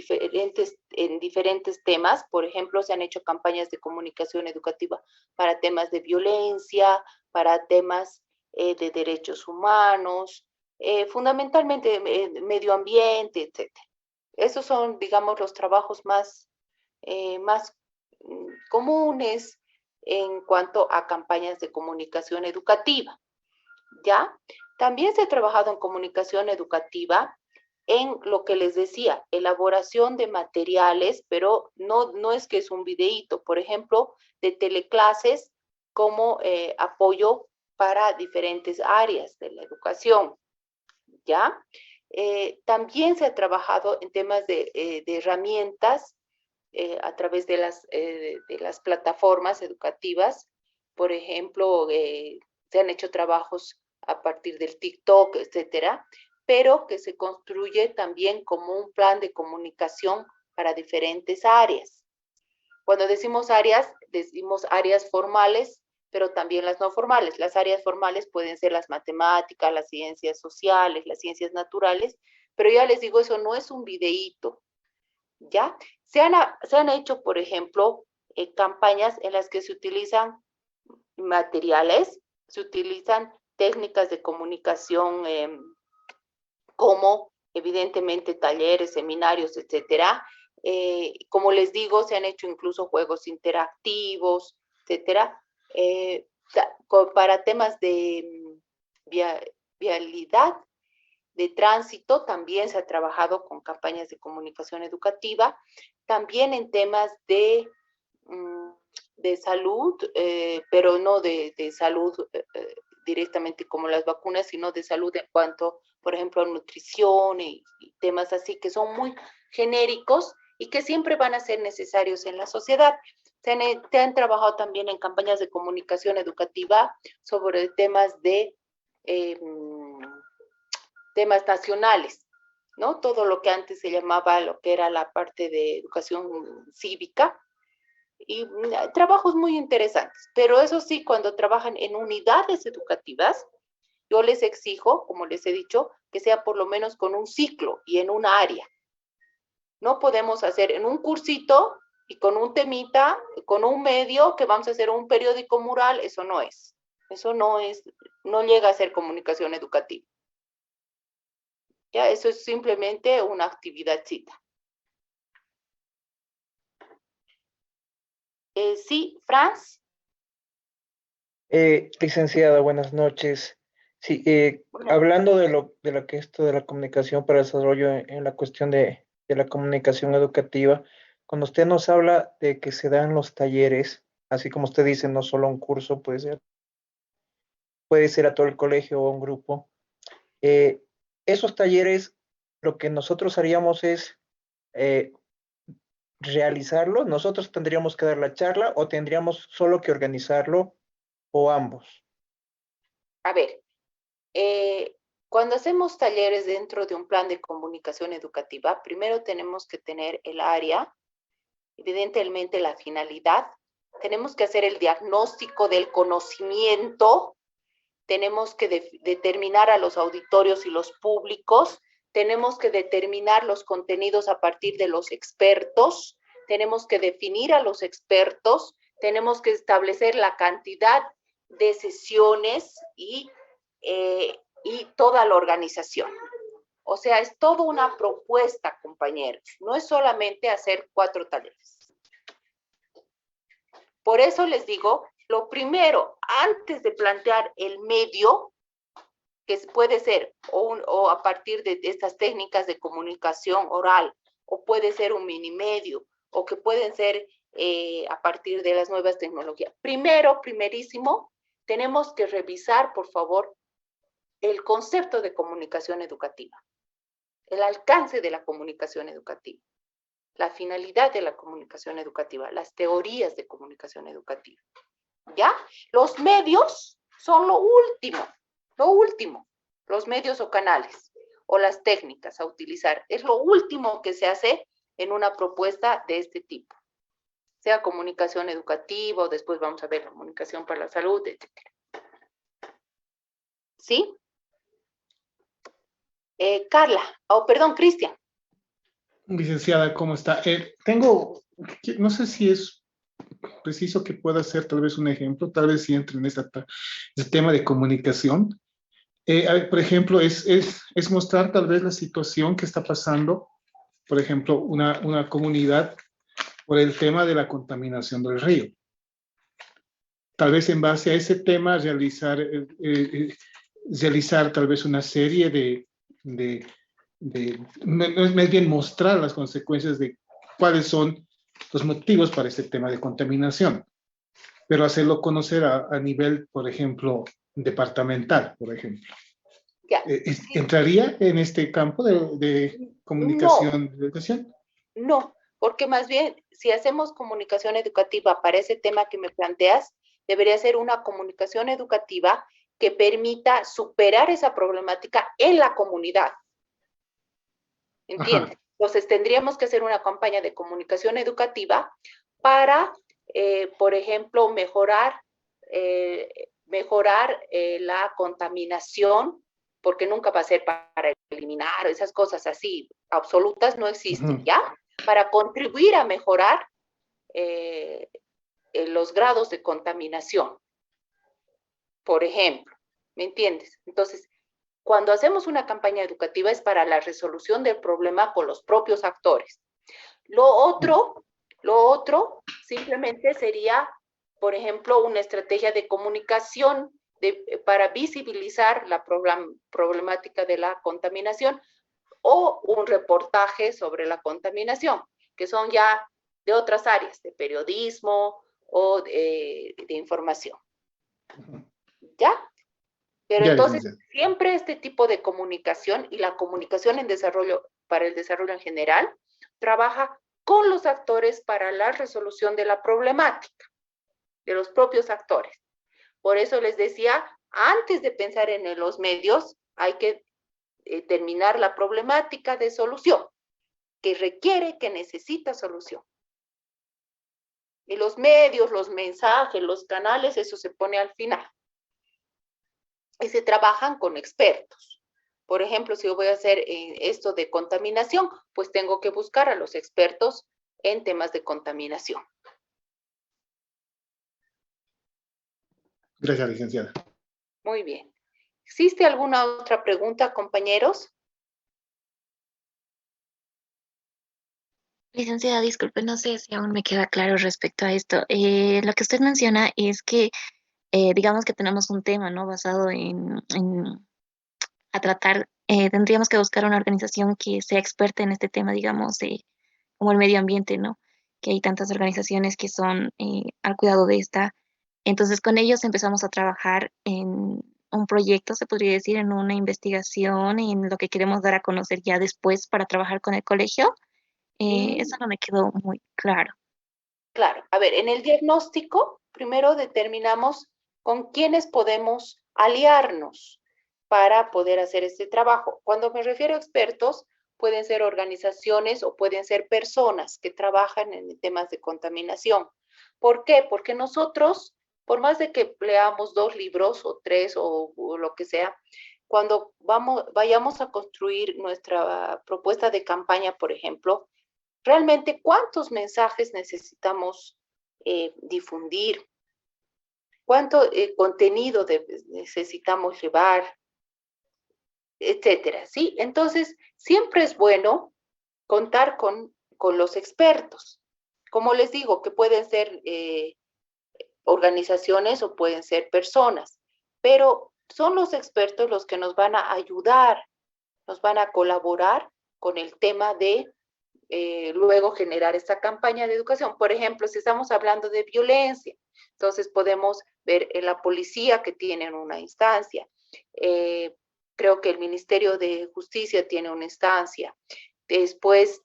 diferentes temas. Por ejemplo, se han hecho campañas de comunicación educativa para temas de violencia, para temas de derechos humanos, fundamentalmente medio ambiente, etc. Esos son, digamos, los trabajos más comunes en cuanto a campañas de comunicación educativa. ¿Ya? También se ha trabajado en comunicación educativa en lo que les decía, elaboración de materiales, pero no es que es un videíto, por ejemplo, de teleclases como apoyo para diferentes áreas de la educación, ¿ya? También se ha trabajado en temas de herramientas a través de las plataformas educativas, por ejemplo, se han hecho trabajos a partir del TikTok, etcétera, pero que se construye también como un plan de comunicación para diferentes áreas. Cuando decimos áreas formales, pero también las no formales. Las áreas formales pueden ser las matemáticas, las ciencias sociales, las ciencias naturales, pero ya les digo, eso no es un videíto, ¿ya? Se han hecho, por ejemplo, campañas en las que se utilizan materiales, se utilizan técnicas de comunicación como evidentemente talleres, seminarios, etcétera. Como les digo, se han hecho incluso juegos interactivos, etcétera, para temas de vialidad, de tránsito, también se ha trabajado con campañas de comunicación educativa, también en temas de salud, pero no de salud directamente como las vacunas, sino de salud en cuanto, por ejemplo, a nutrición y temas así que son muy genéricos y que siempre van a ser necesarios en la sociedad. Te han trabajado también en campañas de comunicación educativa sobre temas nacionales, ¿no? Todo lo que antes se llamaba lo que era la parte de educación cívica, y trabajos muy interesantes. Pero eso sí, cuando trabajan en unidades educativas, yo les exijo, como les he dicho, que sea por lo menos con un ciclo y en una área. No podemos hacer en un cursito y con un temita, con un medio que vamos a hacer un periódico mural, eso no es. Eso no llega a ser comunicación educativa. Ya, eso es simplemente una actividadcita. Sí, Franz. Licenciada, buenas noches. Sí, Bueno, hablando de lo que esto de la comunicación para el desarrollo en la cuestión de la comunicación educativa, cuando usted nos habla de que se dan los talleres, así como usted dice, no solo un curso, puede ser a todo el colegio o a un grupo, esos talleres, lo que nosotros haríamos es eh, realizarlo, nosotros tendríamos que dar la charla o tendríamos solo que organizarlo o ambos. a ver, cuando hacemos talleres dentro de un plan de comunicación educativa, primero tenemos que tener el área, evidentemente la finalidad, tenemos que hacer el diagnóstico del conocimiento, tenemos que determinar a los auditorios y los públicos, tenemos que determinar los contenidos a partir de los expertos, tenemos que definir a los expertos, tenemos que establecer la cantidad de sesiones y toda la organización. O sea, es toda una propuesta, compañeros. No es solamente hacer 4 talleres. Por eso les digo, lo primero, antes de plantear el medio, que puede ser o a partir de estas técnicas de comunicación oral, o puede ser un mini medio, o que pueden ser a partir de las nuevas tecnologías. Primerísimo, tenemos que revisar, por favor, el concepto de comunicación educativa, el alcance de la comunicación educativa, la finalidad de la comunicación educativa, las teorías de comunicación educativa. ¿Ya? Los medios son lo último, los medios o canales o las técnicas a utilizar. Es lo último que se hace en una propuesta de este tipo, sea comunicación educativa o después vamos a ver comunicación para la salud, etc. ¿Sí? Carla, perdón, Cristian. Licenciada, ¿cómo está? No sé si es preciso que pueda hacer tal vez un ejemplo, tal vez si entre en este tema de comunicación. A ver, por ejemplo, es mostrar tal vez la situación que está pasando, por ejemplo, una comunidad por el tema de la contaminación del río. Tal vez en base a ese tema realizar tal vez una serie más bien mostrar las consecuencias de cuáles son los motivos para este tema de contaminación, pero hacerlo conocer a nivel, por ejemplo, departamental, por ejemplo. Ya. ¿Entraría en este campo de comunicación de educación? No, porque más bien, si hacemos comunicación educativa para ese tema que me planteas, debería ser una comunicación educativa que permita superar esa problemática en la comunidad. ¿Entiendes? Ajá. Entonces, tendríamos que hacer una campaña de comunicación educativa para, por ejemplo, mejorar la contaminación, porque nunca va a ser para eliminar esas cosas así absolutas, no existen, ¿ya? Para contribuir a mejorar los grados de contaminación, por ejemplo, ¿me entiendes? Entonces, cuando hacemos una campaña educativa es para la resolución del problema con los propios actores. Lo otro simplemente sería, por ejemplo, una estrategia de comunicación para visibilizar la problemática de la contaminación o un reportaje sobre la contaminación, que son ya de otras áreas, de periodismo o de información. ¿Ya? Pero ya, entonces, siempre este tipo de comunicación y la comunicación en desarrollo, para el desarrollo en general, trabaja con los actores para la resolución de la problemática, de los propios actores. Por eso les decía, antes de pensar en los medios, hay que terminar la problemática de solución, que requiere, que necesita solución. Y los medios, los mensajes, los canales, eso se pone al final. Y se trabajan con expertos. Por ejemplo, si yo voy a hacer esto de contaminación, pues tengo que buscar a los expertos en temas de contaminación. Gracias, licenciada. Muy bien. ¿Existe alguna otra pregunta, compañeros? Licenciada, disculpe, no sé si aún me queda claro respecto a esto. Lo que usted menciona es que, digamos que tenemos un tema, ¿no? Basado a tratar, tendríamos que buscar una organización que sea experta en este tema, digamos, como el medio ambiente, ¿no? Que hay tantas organizaciones que son al cuidado de esta. Entonces, con ellos empezamos a trabajar en un proyecto, se podría decir, en una investigación, en lo que queremos dar a conocer ya después para trabajar con el colegio. Eso no me quedó muy claro. Claro. A ver, en el diagnóstico, primero determinamos con quiénes podemos aliarnos para poder hacer este trabajo. Cuando me refiero a expertos, pueden ser organizaciones o pueden ser personas que trabajan en temas de contaminación. ¿Por qué? Porque nosotros, por más de que leamos 2 libros o 3 o lo que sea, cuando vayamos a construir nuestra propuesta de campaña, por ejemplo, realmente cuántos mensajes necesitamos difundir, cuánto contenido necesitamos llevar, etcétera, ¿sí? Entonces, siempre es bueno contar con los expertos. Como les digo, que pueden ser organizaciones o pueden ser personas, pero son los expertos los que nos van a ayudar, nos van a colaborar con el tema de luego generar esta campaña de educación. Por ejemplo, si estamos hablando de violencia, entonces podemos ver en la policía que tienen una instancia, creo que el Ministerio de Justicia tiene una instancia, después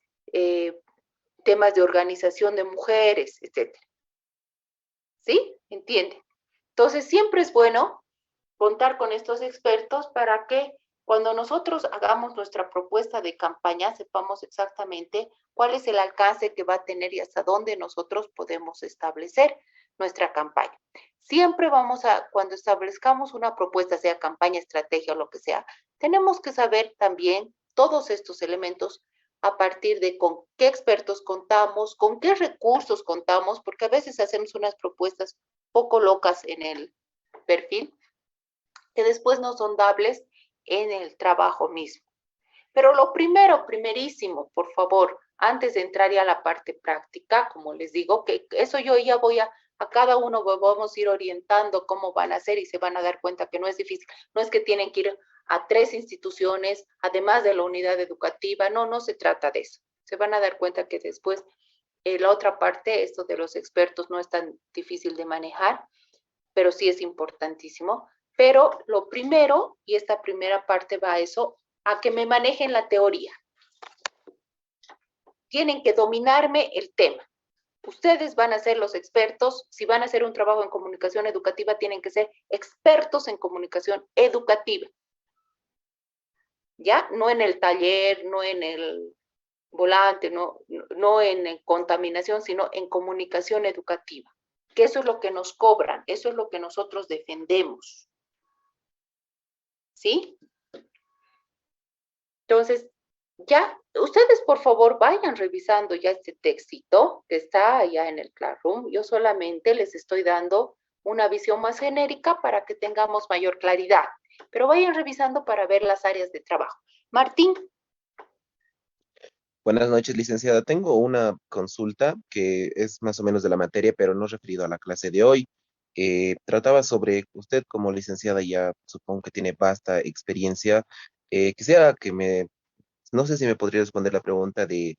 temas de organización de mujeres, etc. ¿Sí? ¿Entienden? Entonces siempre es bueno contar con estos expertos para que cuando nosotros hagamos nuestra propuesta de campaña sepamos exactamente cuál es el alcance que va a tener y hasta dónde nosotros podemos establecer nuestra campaña. Siempre cuando establezcamos una propuesta, sea campaña, estrategia o lo que sea, tenemos que saber también todos estos elementos a partir de con qué expertos contamos, con qué recursos contamos, porque a veces hacemos unas propuestas poco locas en el perfil, que después no son dables en el trabajo mismo. Pero lo primerísimo, por favor, antes de entrar ya a la parte práctica, como les digo, que eso yo ya a cada uno vamos a ir orientando cómo van a hacer y se van a dar cuenta que no es difícil, no es que tienen que ir a 3 instituciones, además de la unidad educativa, no se trata de eso. Se van a dar cuenta que después la otra parte, esto de los expertos, no es tan difícil de manejar, pero sí es importantísimo. Pero lo primero, y esta primera parte va a eso, a que me manejen la teoría. Tienen que dominarme el tema. Ustedes van a ser los expertos, si van a hacer un trabajo en comunicación educativa, tienen que ser expertos en comunicación educativa. ¿Ya? No en el taller, no en el volante, no en contaminación, sino en comunicación educativa. Que eso es lo que nos cobran, eso es lo que nosotros defendemos. ¿Sí? Entonces, ya, ustedes por favor vayan revisando ya este textito que está allá en el Classroom. Yo solamente les estoy dando una visión más genérica para que tengamos mayor claridad, pero vayan revisando para ver las áreas de trabajo. Martín. Buenas noches, licenciada. Tengo una consulta que es más o menos de la materia, pero no referido a la clase de hoy. Trataba sobre usted como licenciada, ya supongo que tiene vasta experiencia. Quisiera no sé si me podría responder la pregunta de,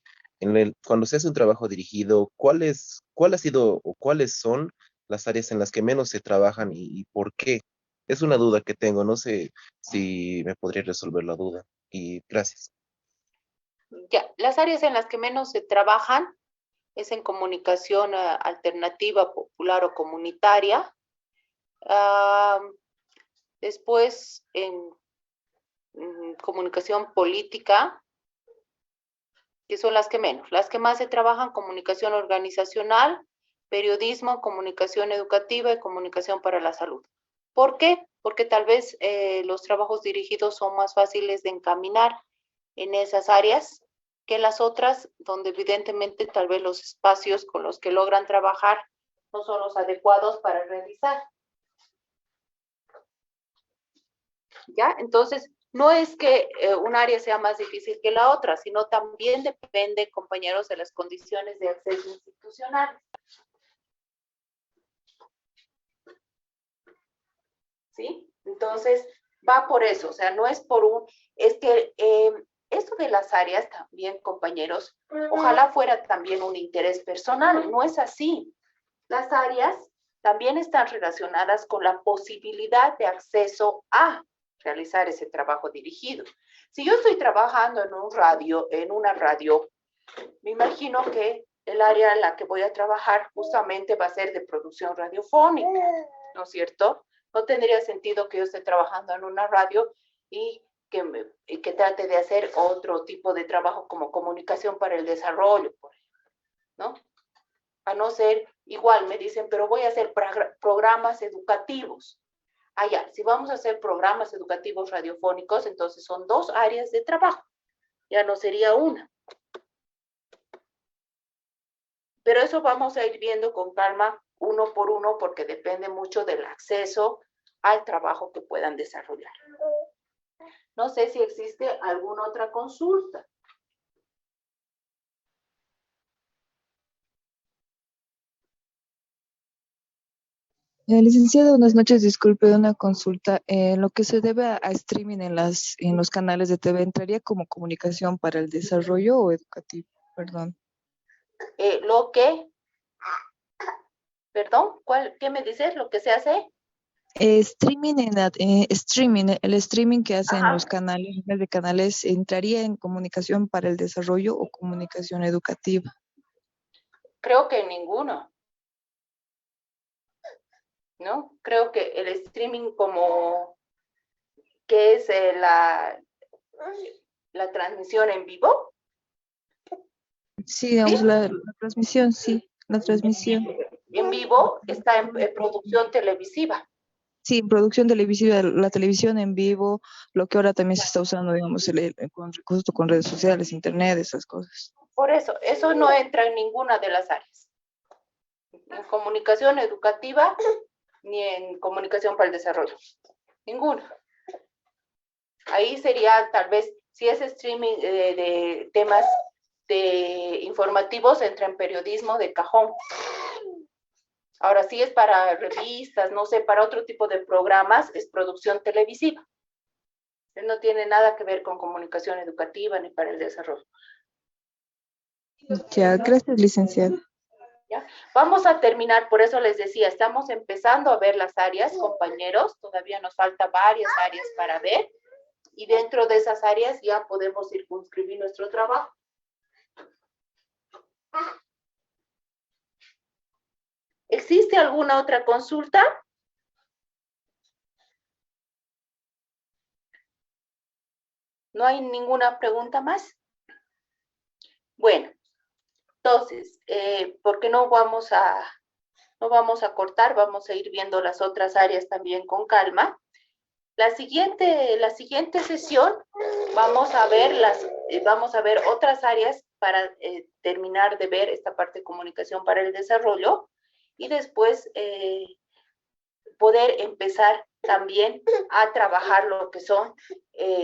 cuando se hace un trabajo dirigido, ¿cuál ha sido o cuáles son las áreas en las que menos se trabajan y por qué? Es una duda que tengo, no sé si me podría resolver la duda. Y gracias. Ya, las áreas en las que menos se trabajan es en comunicación alternativa, popular o comunitaria. Después en comunicación política, que son las que menos. Las que más se trabajan, comunicación organizacional, periodismo, comunicación educativa y comunicación para la salud. ¿Por qué? Porque tal vez los trabajos dirigidos son más fáciles de encaminar en esas áreas que en las otras, donde evidentemente tal vez los espacios con los que logran trabajar no son los adecuados para realizar. ¿Ya? Entonces, no es que un área sea más difícil que la otra, sino también depende, compañeros, de las condiciones de acceso institucional. ¿Sí? Entonces, va por eso, o sea, no es por un, es que esto de las áreas también, compañeros, ojalá fuera también un interés personal, no es así. Las áreas también están relacionadas con la posibilidad de acceso a realizar ese trabajo dirigido. Si yo estoy trabajando en una radio, me imagino que el área en la que voy a trabajar justamente va a ser de producción radiofónica, ¿no es cierto? No tendría sentido que yo esté trabajando en una radio y que trate de hacer otro tipo de trabajo como comunicación para el desarrollo, por ejemplo, ¿no? A no ser, igual me dicen, pero voy a hacer programas educativos. Ya, si vamos a hacer programas educativos radiofónicos, entonces son dos áreas de trabajo, ya no sería una. Pero eso vamos a ir viendo con calma uno por uno porque depende mucho del acceso al trabajo que puedan desarrollar. No sé si existe alguna otra consulta. Licenciada, buenas noches. Disculpe una consulta. Lo que se debe a streaming en los canales de TV, ¿entraría como comunicación para el desarrollo o educativo? Perdón. Perdón, ¿qué me dices? ¿Lo que se hace? Streaming el streaming que hacen los canales, de canales, ¿entraría en comunicación para el desarrollo o comunicación educativa? Creo que ninguno. ¿No? Creo que el streaming como que es la transmisión en vivo. Sí, digamos, ¿Sí? la transmisión, sí, la transmisión. En vivo está en producción televisiva. Sí, producción televisiva, la televisión en vivo, lo que ahora también se está usando, digamos, justo con redes sociales, internet, esas cosas. Por eso no entra en ninguna de las áreas. En comunicación educativa ni en comunicación para el desarrollo. Ninguna. Ahí sería tal vez, si es streaming de temas informativos, entra en periodismo de cajón. Ahora sí es para revistas, no sé, para otro tipo de programas, es producción televisiva. No tiene nada que ver con comunicación educativa ni para el desarrollo. Ya, gracias, licenciada. ¿Ya? Vamos a terminar, por eso les decía, estamos empezando a ver las áreas, compañeros, todavía nos falta varias áreas para ver, y dentro de esas áreas ya podemos circunscribir nuestro trabajo. ¿Existe alguna otra consulta? ¿No hay ninguna pregunta más? Bueno, entonces, porque no vamos a cortar, vamos a ir viendo las otras áreas también con calma. La siguiente sesión vamos a ver otras áreas para terminar de ver esta parte de comunicación para el desarrollo y después poder empezar también a trabajar lo que son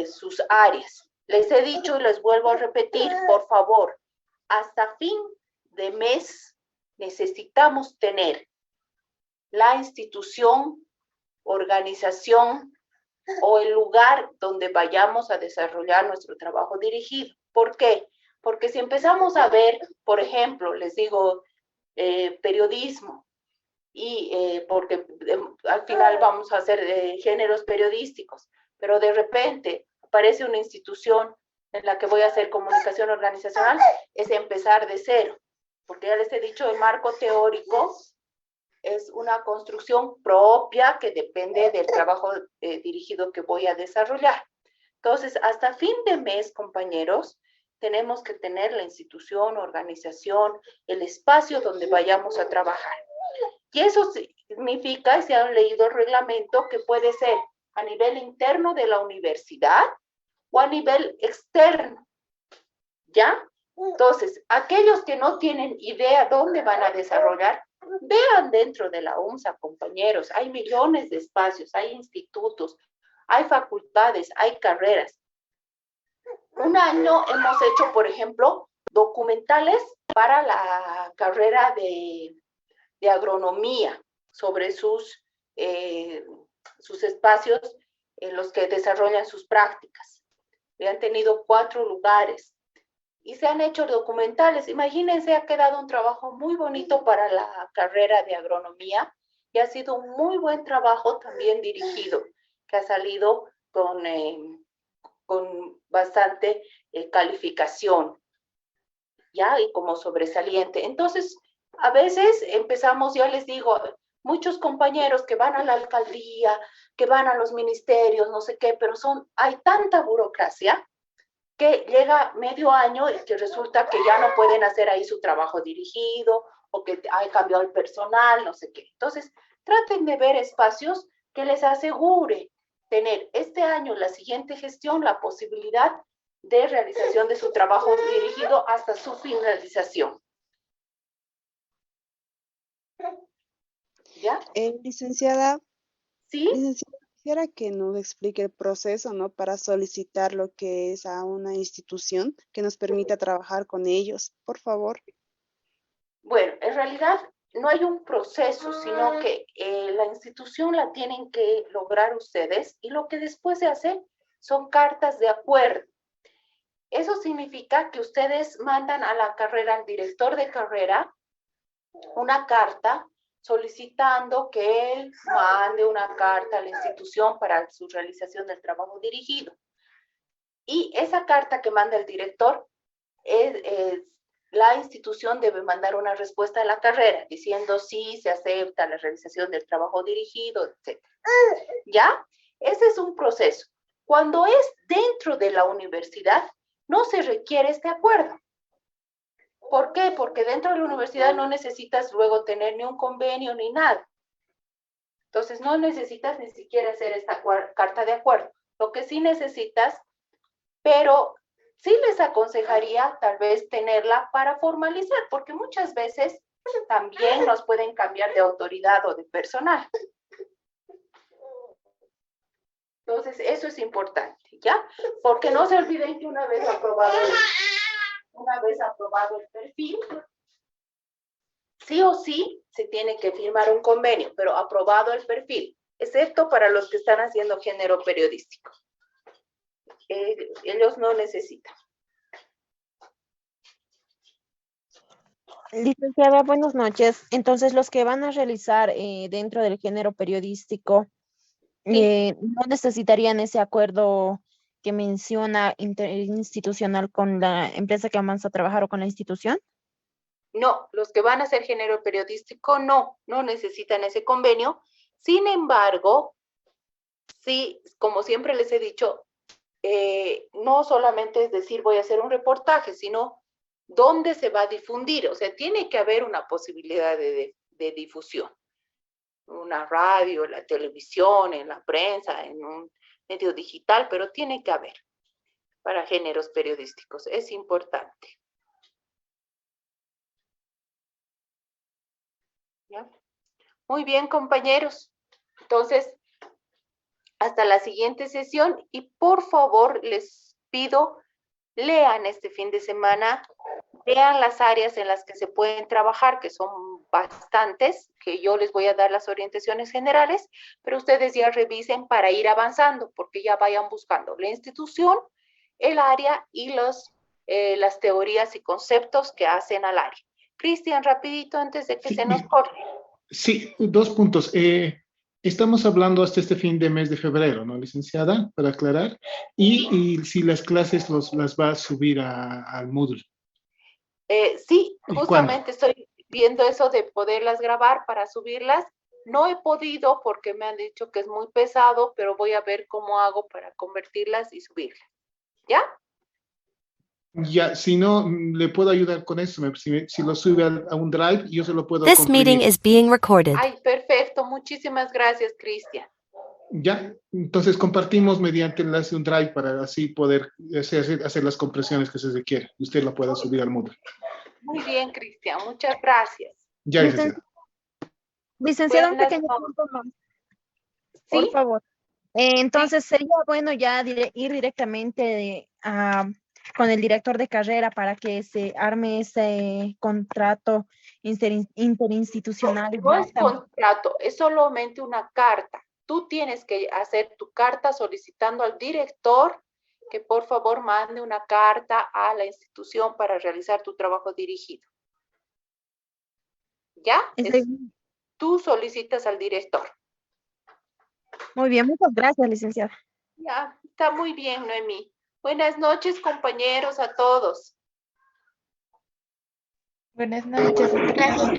sus áreas. Les he dicho y les vuelvo a repetir, por favor, hasta fin de mes necesitamos tener la institución, organización o el lugar donde vayamos a desarrollar nuestro trabajo dirigido. ¿Por qué? Porque si empezamos a ver, por ejemplo, les digo, periodismo, y porque al final vamos a hacer géneros periodísticos, pero de repente aparece una institución en la que voy a hacer comunicación organizacional, es empezar de cero. porque ya les he dicho, el marco teórico es una construcción propia que depende del trabajo dirigido que voy a desarrollar. Entonces, hasta fin de mes, compañeros, tenemos que tener la institución, organización, el espacio donde vayamos a trabajar. Y eso significa, si han leído el reglamento, que puede ser a nivel interno de la universidad o a nivel externo, ¿ya? Entonces, aquellos que no tienen idea dónde van a desarrollar, vean dentro de la UMSA, compañeros, hay millones de espacios, hay institutos, hay facultades, hay carreras. Un año hemos hecho, por ejemplo, documentales para la carrera de agronomía sobre sus espacios en los que desarrollan sus prácticas. Y han tenido 4 lugares y se han hecho documentales. Imagínense, ha quedado un trabajo muy bonito para la carrera de agronomía y ha sido un muy buen trabajo también dirigido, que ha salido con bastante calificación, ¿ya? Y como sobresaliente. Entonces, a veces empezamos, ya les digo, muchos compañeros que van a la alcaldía, que van a los ministerios, no sé qué, pero hay tanta burocracia que llega medio año y que resulta que ya no pueden hacer ahí su trabajo dirigido o que ha cambiado el personal, no sé qué. Entonces, traten de ver espacios que les asegure tener este año, la siguiente gestión, la posibilidad de realización de su trabajo dirigido hasta su finalización. ¿Ya? Licenciada, ¿Sí? licenciada, quisiera que nos explique el proceso, ¿no? Para solicitar lo que es a una institución que nos permita trabajar con ellos, por favor. Bueno, en realidad no hay un proceso, sino que la institución la tienen que lograr ustedes y lo que después se hace son cartas de acuerdo. Eso significa que ustedes mandan a la carrera, al director de carrera, una carta solicitando que él mande una carta a la institución para su realización del trabajo dirigido. Y esa carta que manda el director, la institución debe mandar una respuesta a la carrera diciendo sí, se acepta la realización del trabajo dirigido, etc. ¿Ya? Ese es un proceso. Cuando es dentro de la universidad, no se requiere este acuerdo. ¿Por qué? Porque dentro de la universidad no necesitas luego tener ni un convenio ni nada. Entonces no necesitas ni siquiera hacer esta carta de acuerdo. Lo que sí necesitas, pero sí les aconsejaría tal vez tenerla para formalizar, porque muchas veces también nos pueden cambiar de autoridad o de personal. Entonces eso es importante, ¿ya? Porque no se olviden que una vez aprobado el perfil, sí o sí se tiene que firmar un convenio, pero aprobado el perfil, excepto para los que están haciendo género periodístico. Ellos no necesitan. Licenciada, buenas noches. Entonces, los que van a realizar dentro del género periodístico, ¿no necesitarían ese acuerdo que menciona interinstitucional con la empresa que vamos a trabajar o con la institución? No, los que van a hacer género periodístico no necesitan ese convenio. Sin embargo, sí, como siempre les he dicho, no solamente es decir voy a hacer un reportaje, sino dónde se va a difundir. O sea, tiene que haber una posibilidad de difusión. Una radio, la televisión, en la prensa, en un medio digital, pero tiene que haber para géneros periodísticos. Es importante. ¿Ya? Muy bien, compañeros. Entonces, hasta la siguiente sesión y por favor les pido, lean este fin de semana, vean las áreas en las que se pueden trabajar, que son bastantes, que yo les voy a dar las orientaciones generales, pero ustedes ya revisen para ir avanzando, porque ya vayan buscando la institución, el área y las teorías y conceptos que hacen al área. Cristian, rapidito antes de que Sí, se nos corte. Sí, 2 puntos. Estamos hablando hasta este fin de mes de febrero, ¿no, licenciada? Para aclarar. Y si las clases las va a subir al Moodle. Sí, ¿Y justamente estoy viendo eso de poderlas grabar para subirlas. No he podido porque me han dicho que es muy pesado, pero voy a ver cómo hago para convertirlas y subirlas. ¿Ya? Ya, si no, le puedo ayudar con eso. Si lo sube a un drive, yo se lo puedo This meeting comprimir. is being recorded. Ay, perfecto. Muchísimas gracias, Cristian. Ya, entonces compartimos mediante enlace un drive para así poder hacer las compresiones que se requiere. Y usted la pueda subir al Moodle. Muy bien, Cristian. Muchas gracias. Ya, licenciado. Licenciada, un Buenas pequeño noches. punto más, por ¿Sí? favor. Entonces, sería bueno ya ir directamente con el director de carrera para que se arme ese contrato interinstitucional. No es contrato, es solamente una carta. Tú tienes que hacer tu carta solicitando al director que por favor mande una carta a la institución para realizar tu trabajo dirigido. ¿Ya? Tú solicitas al director. Muy bien, muchas gracias, licenciada. Ya, está muy bien, Noemí. Buenas noches, compañeros, a todos. Buenas noches.